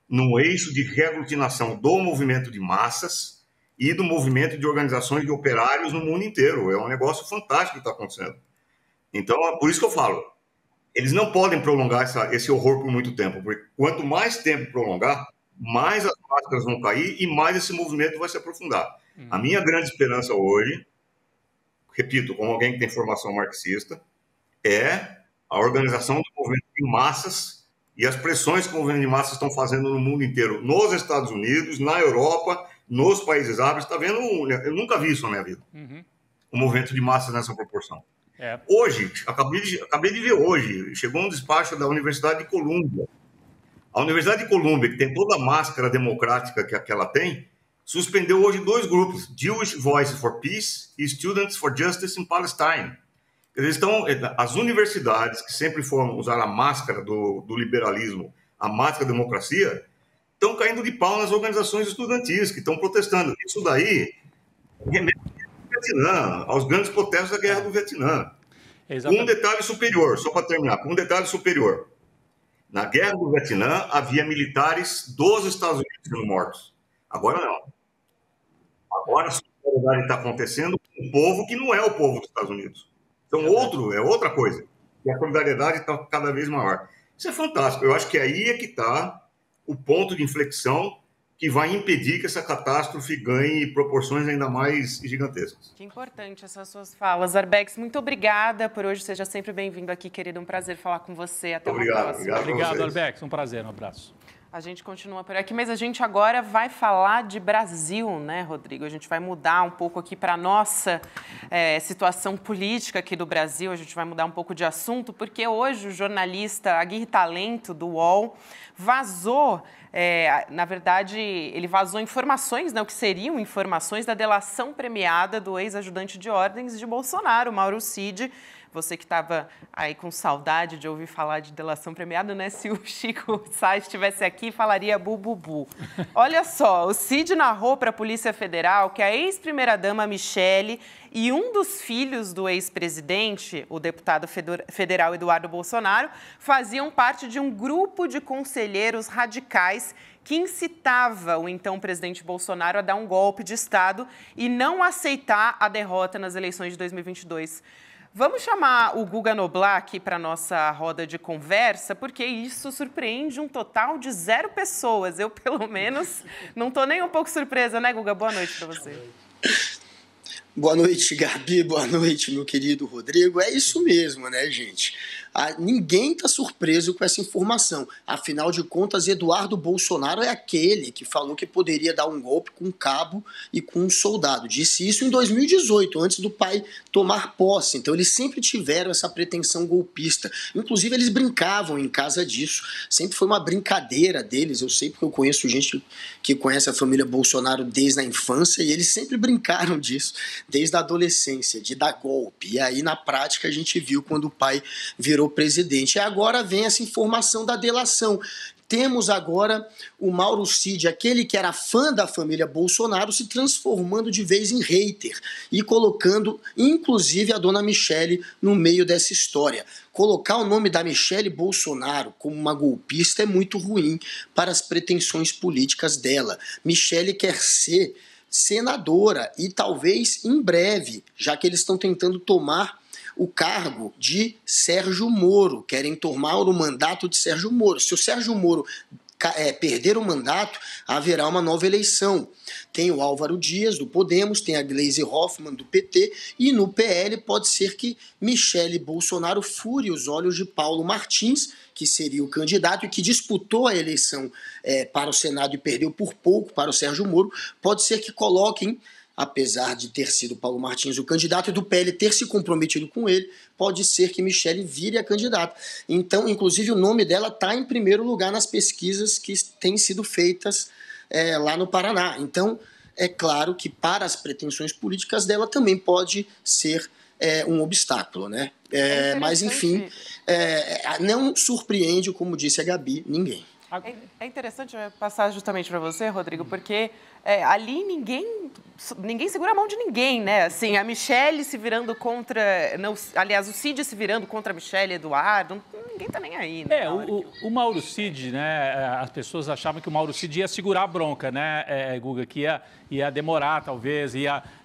num eixo de reaglutinação do movimento de massas e do movimento de organizações de operários no mundo inteiro. É um negócio fantástico que está acontecendo. Então, é por isso que eu falo, eles não podem prolongar esse horror por muito tempo, porque quanto mais tempo prolongar, mais as máscaras vão cair e mais esse movimento vai se aprofundar. A minha grande esperança hoje, repito, como alguém que tem formação marxista, é a organização do movimento de massas e as pressões que o movimento de massas estão fazendo no mundo inteiro, nos Estados Unidos, na Europa, nos países árabes. Está vendo? Eu nunca vi isso na minha vida. Um movimento de massas nessa proporção. Hoje, acabei de ver hoje, chegou um despacho da Universidade de Colômbia. A Universidade de Colômbia, que tem toda a máscara democrática que ela tem, suspendeu hoje 2 grupos, Jewish Voice for Peace e Students for Justice in Palestine. As universidades, que sempre foram usar a máscara do liberalismo, a máscara da democracia, estão caindo de pau nas organizações estudantis que estão protestando. Isso daí remete ao Vietnã, aos grandes protestos da Guerra do Vietnã. Um detalhe superior, só para terminar, um detalhe superior. Na Guerra do Vietnã, havia militares dos Estados Unidos sendo mortos. Agora não. Agora a solidariedade está acontecendo com um povo que não é o povo dos Estados Unidos. Então, é outra coisa. E a solidariedade está cada vez maior. Isso é fantástico. Eu acho que aí é que está o ponto de inflexão que vai impedir que essa catástrofe ganhe proporções ainda mais gigantescas.
Que importante essas suas falas. Arbex, muito obrigada por hoje. Seja sempre bem-vindo aqui, querido. Um prazer falar com você. Até uma próxima.
Obrigado, Arbex. Um prazer. Um abraço.
A gente continua por aqui, mas a gente agora vai falar de Brasil, né, Rodrigo? A gente vai mudar um pouco aqui para a nossa situação política aqui do Brasil. A gente vai mudar um pouco de assunto, porque hoje o jornalista Aguirre Talento, do UOL, vazou, na verdade, ele vazou informações, né, o que seriam informações da delação premiada do ex-ajudante de ordens de Bolsonaro, Mauro Cid. Você que estava aí com saudade de ouvir falar de delação premiada, né? Se o Chico Sá estivesse aqui, falaria bu. Olha só, o Cid narrou para a Polícia Federal que a ex-primeira-dama Michele e um dos filhos do ex-presidente, o deputado federal Eduardo Bolsonaro, faziam parte de um grupo de conselheiros radicais que incitava o então presidente Bolsonaro a dar um golpe de Estado e não aceitar a derrota nas eleições de 2022. Vamos chamar o Guga Noblar aqui para a nossa roda de conversa, porque isso surpreende um total de 0 pessoas. Eu, pelo menos, não estou nem um pouco surpresa, né, Guga? Boa noite para você.
Boa noite, Gabi. Boa noite, meu querido Rodrigo. É isso mesmo, né, gente? Ninguém está surpreso com essa informação. Afinal de contas, Eduardo Bolsonaro é aquele que falou que poderia dar um golpe com um cabo e com um soldado. Disse isso em 2018, antes do pai tomar posse. Então, eles sempre tiveram essa pretensão golpista. Inclusive, eles brincavam em casa disso. Sempre foi uma brincadeira deles. Eu sei porque eu conheço gente que conhece a família Bolsonaro desde a infância e eles sempre brincaram disso, desde a adolescência, de dar golpe. E aí, na prática, a gente viu quando o pai virou presidente. E agora vem essa informação da delação. Temos agora o Mauro Cid, aquele que era fã da família Bolsonaro, se transformando de vez em hater e colocando, inclusive, a dona Michele no meio dessa história. Colocar o nome da Michele Bolsonaro como uma golpista é muito ruim para as pretensões políticas dela. Michele quer ser senadora e talvez em breve, já que eles estão tentando tomar o cargo de Sérgio Moro, querem tomar o mandato de Sérgio Moro. Se o Sérgio Moro perder o mandato, haverá uma nova eleição. Tem o Álvaro Dias, do Podemos, tem a Gleisi Hoffmann, do PT, e no PL pode ser que Michele Bolsonaro fure os olhos de Paulo Martins, que seria o candidato e que disputou a eleição para o Senado e perdeu por pouco para o Sérgio Moro. Pode ser que coloquem, apesar de ter sido Paulo Martins o candidato e do PL ter se comprometido com ele, pode ser que Michele vire a candidata. Então, inclusive, o nome dela está em primeiro lugar nas pesquisas que têm sido feitas lá no Paraná. Então, é claro que para as pretensões políticas dela também pode ser um obstáculo, né? Mas, enfim, não surpreende, como disse a Gabi, ninguém.
É interessante passar justamente para você, Rodrigo, porque ali ninguém segura a mão de ninguém, né? Assim, a Michele se virando contra... Não, aliás, o Cid se virando contra a Michele Eduardo, ninguém tá nem aí, né?
O Mauro Cid, né? As pessoas achavam que o Mauro Cid ia segurar a bronca, né, Guga? Que ia demorar, talvez,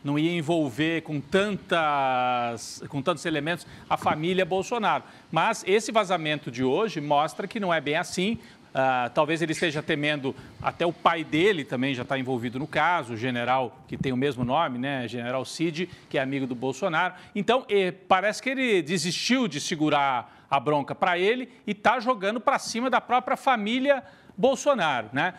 não ia envolver com tantos elementos a família Bolsonaro. Mas esse vazamento de hoje mostra que não é bem assim. Talvez ele esteja temendo, até o pai dele também já está envolvido no caso, o general que tem o mesmo nome, né? General Cid, que é amigo do Bolsonaro. Então, parece que ele desistiu de segurar a bronca para ele e está jogando para cima da própria família Bolsonaro, né?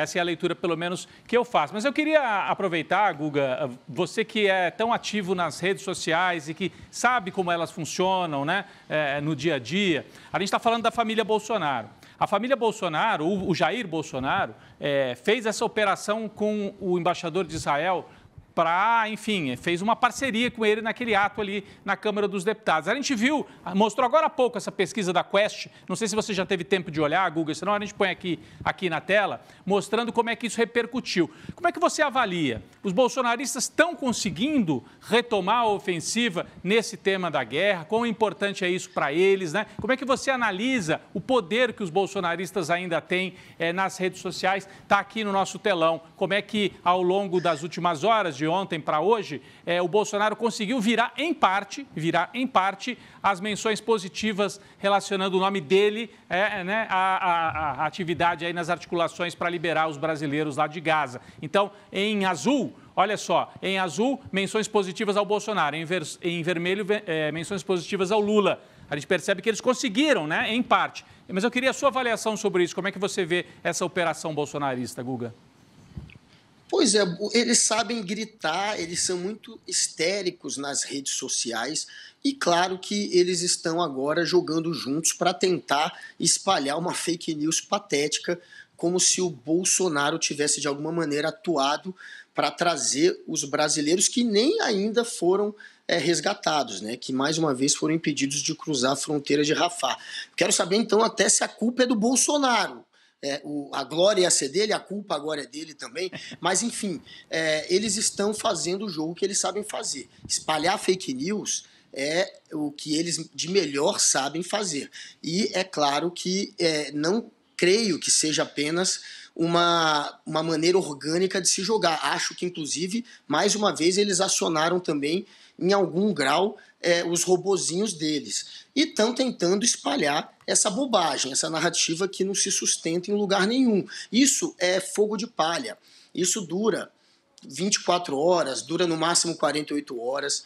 Essa é a leitura, pelo menos, que eu faço. Mas eu queria aproveitar, Guga, você que é tão ativo nas redes sociais e que sabe como elas funcionam, né? No dia a dia. A gente está falando da família Bolsonaro. A família Bolsonaro, o Jair Bolsonaro, fez essa operação com o embaixador de Israel fez uma parceria com ele naquele ato ali na Câmara dos Deputados. A gente viu, mostrou agora há pouco essa pesquisa da Quest, não sei se você já teve tempo de olhar, Guga, senão a gente põe aqui na tela, mostrando como é que isso repercutiu. Como é que você avalia? Os bolsonaristas estão conseguindo retomar a ofensiva nesse tema da guerra? Quão importante é isso para eles, né? Como é que você analisa o poder que os bolsonaristas ainda têm nas redes sociais? Está aqui no nosso telão. Como é que, ao longo das últimas horas, de ontem para hoje, o Bolsonaro conseguiu virar em parte as menções positivas relacionando o nome dele à atividade aí nas articulações para liberar os brasileiros lá de Gaza. Então, em azul, olha só, em azul, menções positivas ao Bolsonaro, em vermelho, menções positivas ao Lula. A gente percebe que eles conseguiram, né, em parte. Mas eu queria a sua avaliação sobre isso. Como é que você vê essa operação bolsonarista, Guga?
Pois é, eles sabem gritar, eles são muito histéricos nas redes sociais e claro que eles estão agora jogando juntos para tentar espalhar uma fake news patética, como se o Bolsonaro tivesse de alguma maneira atuado para trazer os brasileiros que nem ainda foram resgatados, né? Que mais uma vez foram impedidos de cruzar a fronteira de Rafah. Quero saber então até se a culpa é do Bolsonaro. A glória ia ser dele, a culpa agora é dele também, mas enfim, eles estão fazendo o jogo que eles sabem fazer. Espalhar fake news é o que eles de melhor sabem fazer. E é claro que não creio que seja apenas uma maneira orgânica de se jogar. Acho que, inclusive, mais uma vez, eles acionaram também, em algum grau, os robozinhos deles. E estão tentando espalhar essa bobagem, essa narrativa que não se sustenta em lugar nenhum. Isso é fogo de palha. Isso dura 24 horas, dura no máximo 48 horas,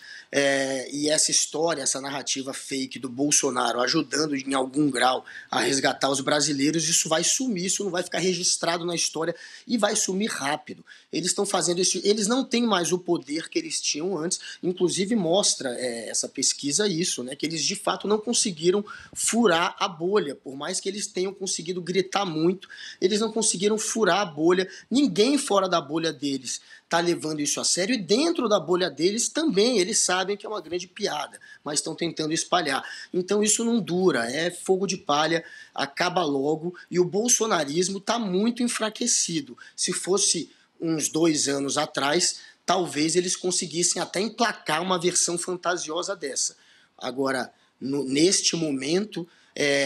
e essa história, essa narrativa fake do Bolsonaro ajudando em algum grau a resgatar os brasileiros, isso vai sumir, isso não vai ficar registrado na história e vai sumir rápido. Eles estão fazendo isso, eles não têm mais o poder que eles tinham antes, inclusive mostra essa pesquisa isso, né, que eles de fato não conseguiram furar a bolha, por mais que eles tenham conseguido gritar muito, eles não conseguiram furar a bolha, ninguém fora da bolha deles está levando isso a sério, e dentro da bolha deles também, eles sabem que é uma grande piada, mas estão tentando espalhar. Então isso não dura, é fogo de palha, acaba logo, e o bolsonarismo está muito enfraquecido. Se fosse uns 2 anos atrás, talvez eles conseguissem até emplacar uma versão fantasiosa dessa. Agora, neste momento,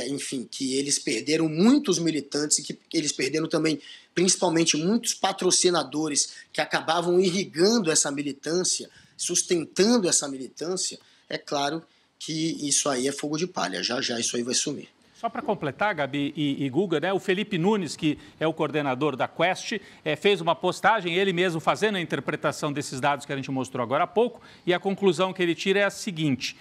enfim, que eles perderam muitos militantes e que eles perderam também, principalmente, muitos patrocinadores que acabavam irrigando essa militância, sustentando essa militância, é claro que isso aí é fogo de palha. Já já isso aí vai sumir.
Só para completar, Gabi e Guga, né, o Felipe Nunes, que é o coordenador da Quest, fez uma postagem, ele mesmo fazendo a interpretação desses dados que a gente mostrou agora há pouco, e a conclusão que ele tira é a seguinte: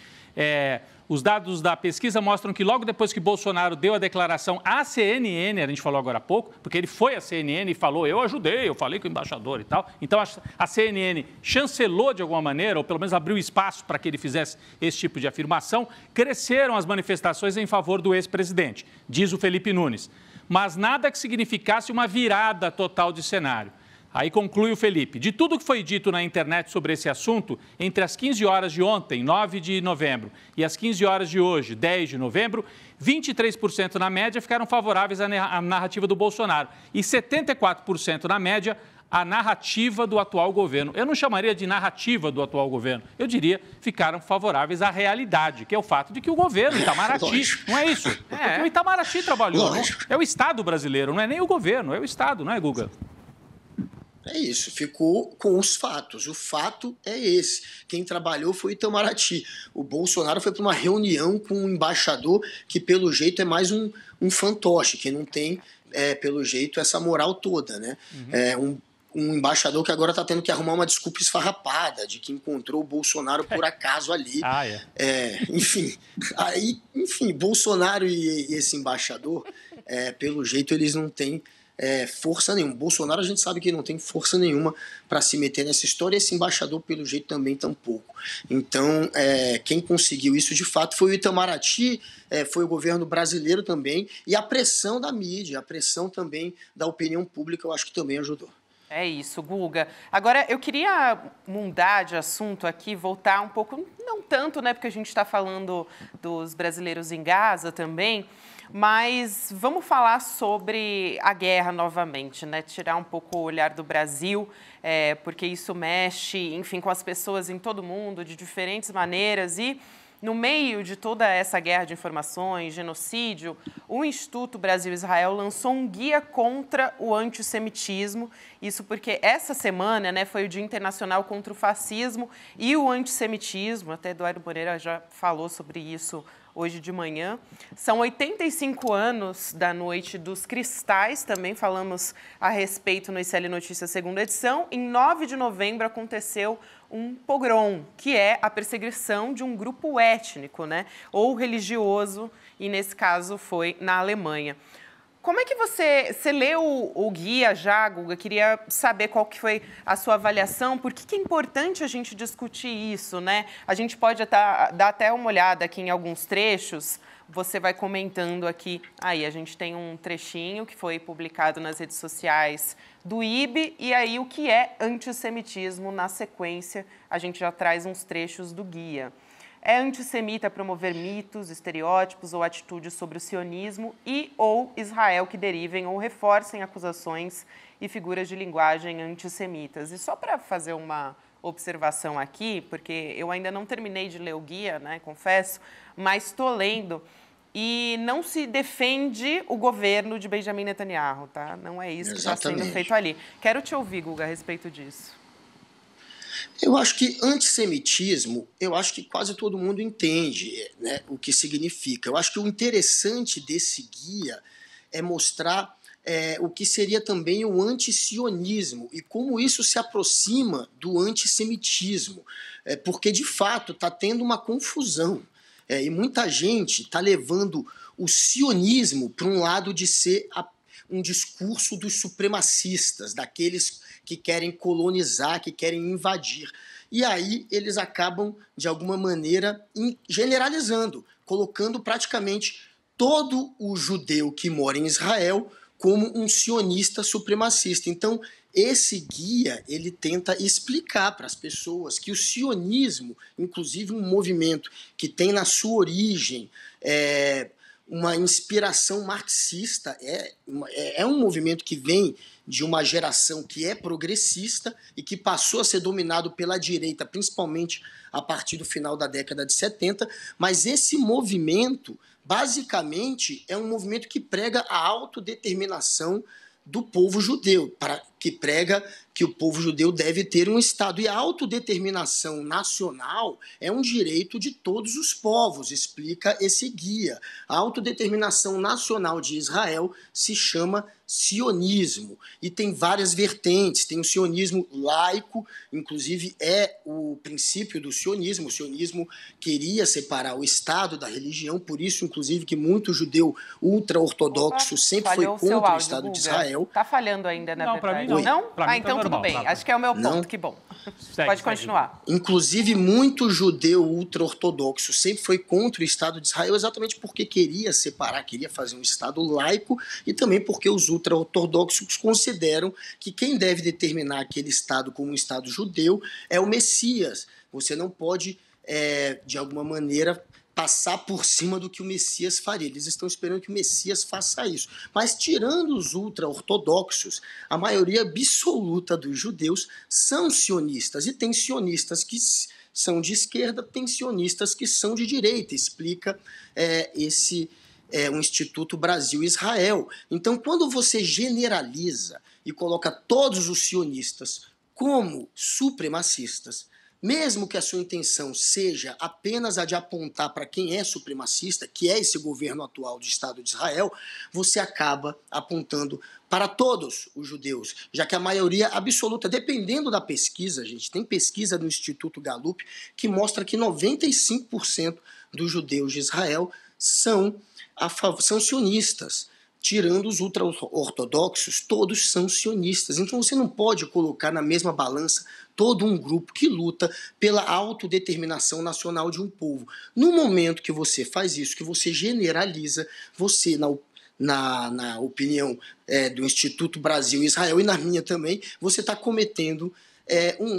os dados da pesquisa mostram que logo depois que Bolsonaro deu a declaração à CNN, a gente falou agora há pouco, porque ele foi à CNN e falou, eu ajudei, eu falei com o embaixador e tal. Então, a CNN chancelou de alguma maneira, ou pelo menos abriu espaço para que ele fizesse esse tipo de afirmação. Cresceram as manifestações em favor do ex-presidente, diz o Felipe Nunes. Mas nada que significasse uma virada total de cenário. Aí conclui o Felipe. De tudo que foi dito na internet sobre esse assunto, entre as 15 horas de ontem, 9 de novembro, e as 15 horas de hoje, 10 de novembro, 23% na média ficaram favoráveis à narrativa do Bolsonaro e 74% na média à narrativa do atual governo. Eu não chamaria de narrativa do atual governo, eu diria ficaram favoráveis à realidade, que é o fato de que o governo, Itamaraty, não é isso? Porque o Itamaraty trabalhou, não? É o Estado brasileiro, não é nem o governo, é o Estado, não é, Guga?
É isso, ficou com os fatos. O fato é esse. Quem trabalhou foi o Itamaraty. O Bolsonaro foi para uma reunião com um embaixador que, pelo jeito, é mais um fantoche, que não tem, pelo jeito, essa moral toda, né? Um embaixador que agora está tendo que arrumar uma desculpa esfarrapada de que encontrou o Bolsonaro por acaso ali. Enfim, Bolsonaro e esse embaixador, pelo jeito, eles não têm força nenhuma. Bolsonaro a gente sabe que não tem força nenhuma para se meter nessa história, e esse embaixador pelo jeito também tampouco. Então quem conseguiu isso de fato foi o Itamaraty, foi o governo brasileiro também, e a pressão da mídia, a pressão também da opinião pública, eu acho que também ajudou.
É isso, Guga. Agora, eu queria mudar de assunto aqui, voltar um pouco, não tanto, né, porque a gente está falando dos brasileiros em Gaza também, mas vamos falar sobre a guerra novamente, né? Tirar um pouco o olhar do Brasil, porque isso mexe, enfim, com as pessoas em todo o mundo, de diferentes maneiras. E, no meio de toda essa guerra de informações, genocídio, o Instituto Brasil-Israel lançou um guia contra o antissemitismo. Isso porque essa semana, né, foi o Dia Internacional contra o Fascismo e o Antissemitismo. Até Eduardo Moreira já falou sobre isso hoje de manhã. São 85 anos da Noite dos Cristais, também falamos a respeito no ICL Notícias, segunda edição. Em 9 de novembro aconteceu um pogrom, que é a perseguição de um grupo étnico, né, ou religioso, e nesse caso foi na Alemanha. Como é que você leu o guia já, Guga? Queria saber qual que foi a sua avaliação, por que é importante a gente discutir isso, né? A gente pode dar até uma olhada aqui em alguns trechos, você vai comentando aqui. Aí, a gente tem um trechinho que foi publicado nas redes sociais do IB, e aí o que é antissemitismo na sequência, a gente já traz uns trechos do guia. É antissemita promover mitos, estereótipos ou atitudes sobre o sionismo ou Israel que derivem ou reforcem acusações e figuras de linguagem antissemitas. E só para fazer uma observação aqui, porque eu ainda não terminei de ler o guia, né, confesso, mas estou lendo, e não se defende o governo de Benjamin Netanyahu, tá? Não é isso que está sendo feito ali. Quero te ouvir, Guga, a respeito disso.
Eu acho que antissemitismo, eu acho que quase todo mundo entende, né, o que significa. Eu acho que o interessante desse guia é mostrar o que seria também o antisionismo e como isso se aproxima do antissemitismo, porque de fato está tendo uma confusão. E muita gente está levando o sionismo para um lado de ser um discurso dos supremacistas, daqueles que querem colonizar, que querem invadir. E aí eles acabam, de alguma maneira, generalizando, colocando praticamente todo o judeu que mora em Israel como um sionista supremacista. Então, esse guia, ele tenta explicar para as pessoas que o sionismo, inclusive um movimento que tem na sua origem uma inspiração marxista, é um movimento que vem de uma geração que é progressista e que passou a ser dominado pela direita, principalmente a partir do final da década de 70, mas esse movimento, basicamente, é um movimento que prega a autodeterminação do povo judeu, que prega que o povo judeu deve ter um Estado. E a autodeterminação nacional é um direito de todos os povos, explica esse guia. A autodeterminação nacional de Israel se chama sionismo e tem várias vertentes. Tem o sionismo laico, inclusive é o princípio do sionismo. O sionismo queria separar o Estado da religião, por isso, inclusive, que muito judeu ultra-ortodoxo sempre foi contra o Estado de Israel.
Está falhando ainda, na verdade.
Não?
Não? Então tudo bem. Acho que é o meu ponto, que bom. Pode continuar.
Inclusive, muito judeu ultra-ortodoxo sempre foi contra o Estado de Israel, exatamente porque queria separar, queria fazer um Estado laico, e também porque os ultra-ortodoxos consideram que quem deve determinar aquele Estado como um Estado judeu é o Messias. Você não pode, de alguma maneira, passar por cima do que o Messias faria. Eles estão esperando que o Messias faça isso. Mas, tirando os ultra-ortodoxos, a maioria absoluta dos judeus são sionistas. E tem sionistas que são de esquerda, tem sionistas que são de direita. Explica o Instituto Brasil-Israel. Então, quando você generaliza e coloca todos os sionistas como supremacistas, mesmo que a sua intenção seja apenas a de apontar para quem é supremacista, que é esse governo atual do Estado de Israel, você acaba apontando para todos os judeus, já que a maioria absoluta, dependendo da pesquisa, gente, tem pesquisa do Instituto Gallup que mostra que 95% dos judeus de Israel são sionistas. Tirando os ultra-ortodoxos, todos são sionistas. Então você não pode colocar na mesma balança todo um grupo que luta pela autodeterminação nacional de um povo. No momento que você faz isso, que você generaliza, você, na opinião do Instituto Brasil-Israel e na minha também, você está cometendo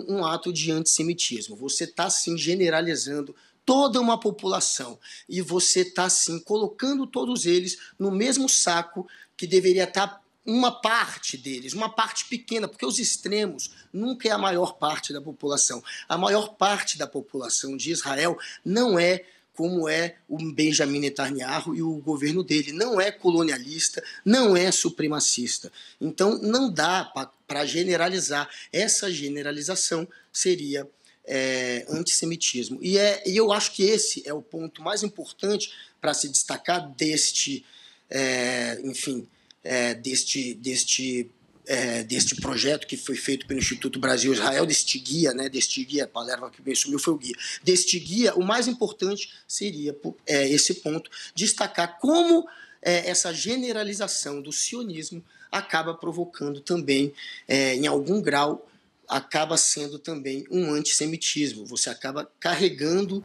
um ato de antissemitismo. Você está, sim, generalizando toda uma população, e você está, sim, colocando todos eles no mesmo saco que deveria estar uma parte deles, uma parte pequena, porque os extremos nunca é a maior parte da população. A maior parte da população de Israel não é como é o Benjamin Netanyahu e o governo dele, não é colonialista, não é supremacista. Então não dá para generalizar. Essa generalização seria antissemitismo. E eu acho que esse é o ponto mais importante para se destacar deste projeto que foi feito pelo Instituto Brasil-Israel, deste guia, a palavra que me sumiu foi o guia. Deste guia, o mais importante seria esse ponto, destacar como essa generalização do sionismo acaba provocando também, em algum grau, acaba sendo também um antissemitismo. Você acaba carregando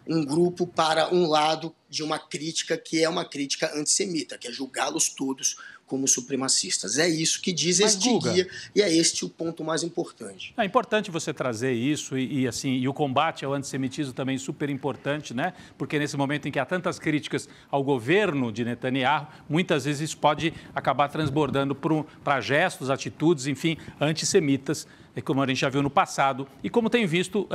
um grupo para um lado de uma crítica que é uma crítica antissemita, que é julgá-los todos como supremacistas. É isso que diz este guia, e é este o ponto mais importante.
É importante você trazer isso e o combate ao antissemitismo também super importante, né? Porque nesse momento em que há tantas críticas ao governo de Netanyahu, muitas vezes isso pode acabar transbordando para gestos, atitudes, enfim, antissemitas, como a gente já viu no passado e como tem visto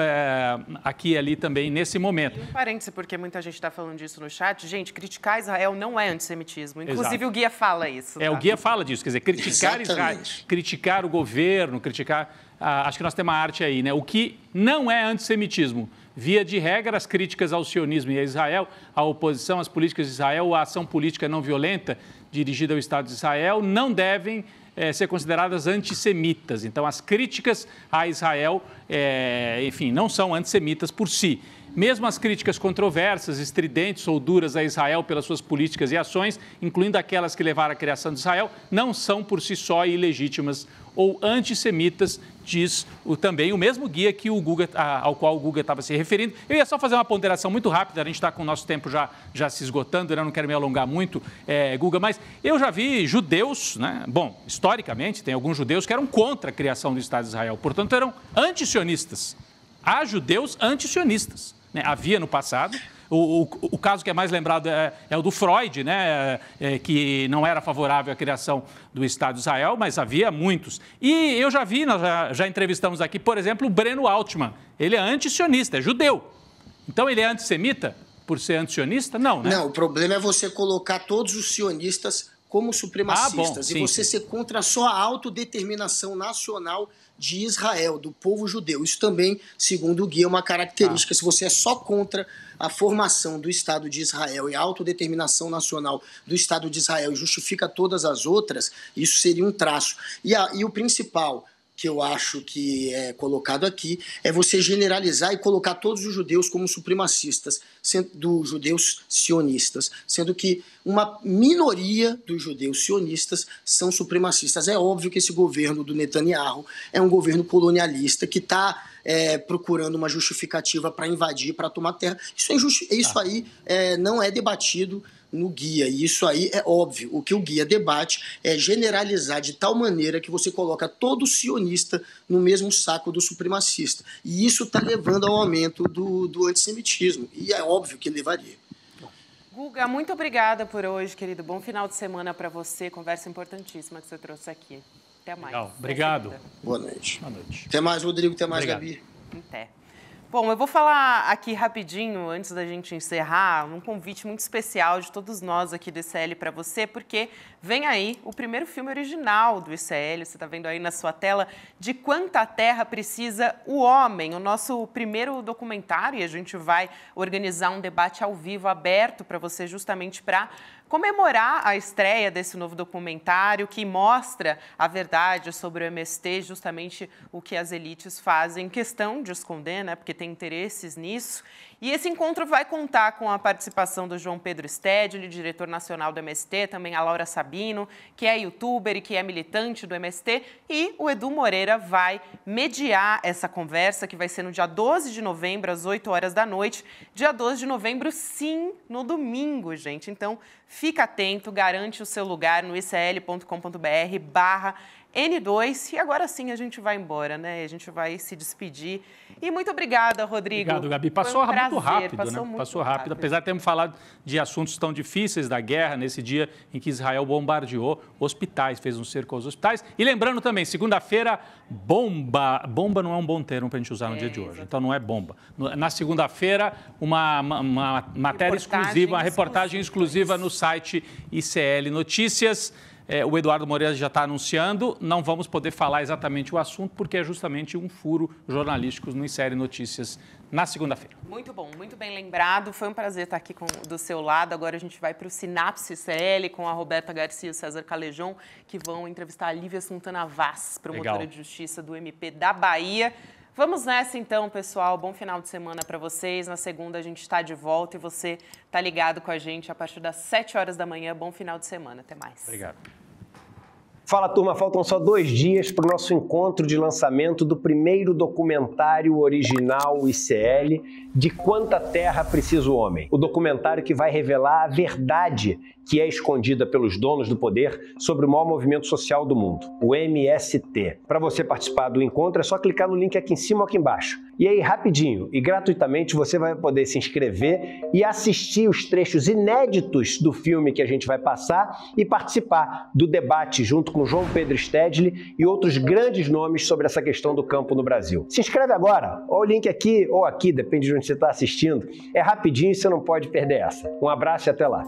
aqui e ali também nesse momento.
Um parêntese, porque muita gente está falando disso no chat. Gente, criticar Israel não é antissemitismo. Inclusive, exato, o guia fala isso. Tá?
O guia fala disso, quer dizer, criticar Israel, criticar o governo, criticar... acho que nós temos uma arte aí, né? O que não é antissemitismo. Via de regra, as críticas ao sionismo e a Israel, a oposição às políticas de Israel, a ação política não violenta dirigida ao Estado de Israel, não devem ser consideradas antissemitas. Então, as críticas a Israel, enfim, não são antissemitas por si. Mesmo as críticas controversas, estridentes ou duras a Israel pelas suas políticas e ações, incluindo aquelas que levaram à criação de Israel, não são por si só ilegítimas ou antissemitas, diz também o mesmo guia que ao qual o Guga estava se referindo. Eu ia só fazer uma ponderação muito rápida, a gente está com o nosso tempo já se esgotando, eu não quero me alongar muito, Guga, mas eu já vi judeus, né? Bom, historicamente, tem alguns judeus que eram contra a criação do Estado de Israel, portanto, eram antisionistas. Há judeus antisionistas, né? Havia no passado. O caso que é mais lembrado é o do Freud, né? Que não era favorável à criação do Estado de Israel, mas havia muitos. E eu já vi, nós já entrevistamos aqui, por exemplo, o Breno Altman. Ele é antisionista, é judeu. Então ele é antissemita por ser antisionista? Não, né?
Não, o problema é você colocar todos os sionistas como supremacistas.
Sim,
e você
sim.
ser contra só a autodeterminação nacional de Israel, do povo judeu. Isso também, segundo o Gui, é uma característica. Se você é só contra a formação do Estado de Israel e a autodeterminação nacional do Estado de Israel e justifica todas as outras, isso seria um traço. E o principal que eu acho que é colocado aqui é você generalizar e colocar todos os judeus como supremacistas, dos judeus sionistas, sendo que uma minoria dos judeus sionistas são supremacistas. É óbvio que esse governo do Netanyahu é um governo colonialista que está procurando uma justificativa para invadir, para tomar terra. Isso aí não é debatido no guia, e isso aí é óbvio. O que o guia debate é generalizar de tal maneira que você coloca todo sionista no mesmo saco do supremacista. E isso está levando ao aumento do antissemitismo, e é óbvio que levaria.
Guga, muito obrigada por hoje, querido. Bom final de semana para você. Conversa importantíssima que você trouxe aqui. Até mais.
Legal. Obrigado.
Boa noite.
Boa noite.
Até mais, Rodrigo. Até mais,
Obrigado.
Gabi.
Até. Bom, eu vou falar aqui rapidinho, antes da gente encerrar, um convite muito especial de todos nós aqui do ICL para você, porque vem aí o primeiro filme original do ICL, você está vendo aí na sua tela, De Quanta Terra Precisa o Homem, o nosso primeiro documentário, e a gente vai organizar um debate ao vivo, aberto para você, justamente para comemorar a estreia desse novo documentário que mostra a verdade sobre o MST, justamente o que as elites fazem questão de esconder, né, porque tem interesses nisso. E esse encontro vai contar com a participação do João Pedro Stedley, diretor nacional do MST, também a Laura Sabino, que é youtuber e que é militante do MST, e o Edu Moreira vai mediar essa conversa, que vai ser no dia 12 de novembro, às 8 horas da noite. Dia 12 de novembro, sim, no domingo, gente. Então, fica atento, garante o seu lugar no icl.com.br/N2. E agora sim a gente vai embora, né? A gente vai se despedir. E muito obrigada, Rodrigo.
Obrigado, Gabi. Passou muito rápido, né? Passou rápido. Apesar de termos falado de assuntos tão difíceis da guerra, nesse dia em que Israel bombardeou hospitais, fez um cerco aos hospitais. E lembrando também, segunda-feira, bomba. Bomba não é um bom termo para a gente usar no dia de hoje. Então não é bomba. Na segunda-feira, uma matéria exclusiva, uma reportagem exclusiva no site ICL Notícias. O Eduardo Moreira já está anunciando, não vamos poder falar exatamente o assunto, porque é justamente um furo jornalístico no ICL Notícias na segunda-feira.
Muito bom, muito bem lembrado. Foi um prazer estar aqui do seu lado. Agora a gente vai para o Sinapse ICL com a Roberta Garcia e o César Calejon, que vão entrevistar a Lívia Santana Vaz, promotora de justiça do MP da Bahia. Vamos nessa então, pessoal. Bom final de semana para vocês. Na segunda a gente está de volta e você está ligado com a gente a partir das 7 horas da manhã. Bom final de semana. Até mais.
Obrigado.
Fala, turma, faltam só 2 dias para o nosso encontro de lançamento do primeiro documentário original ICL, De Quanta Terra Precisa o Homem. O documentário que vai revelar a verdade que é escondida pelos donos do poder sobre o maior movimento social do mundo, o MST. Para você participar do encontro é só clicar no link aqui em cima ou aqui embaixo. E aí, rapidinho e gratuitamente, você vai poder se inscrever e assistir os trechos inéditos do filme que a gente vai passar e participar do debate junto com João Pedro Stedley e outros grandes nomes sobre essa questão do campo no Brasil. Se inscreve agora, ou o link aqui ou aqui, depende de onde você está assistindo. É rapidinho e você não pode perder essa. Um abraço e até lá.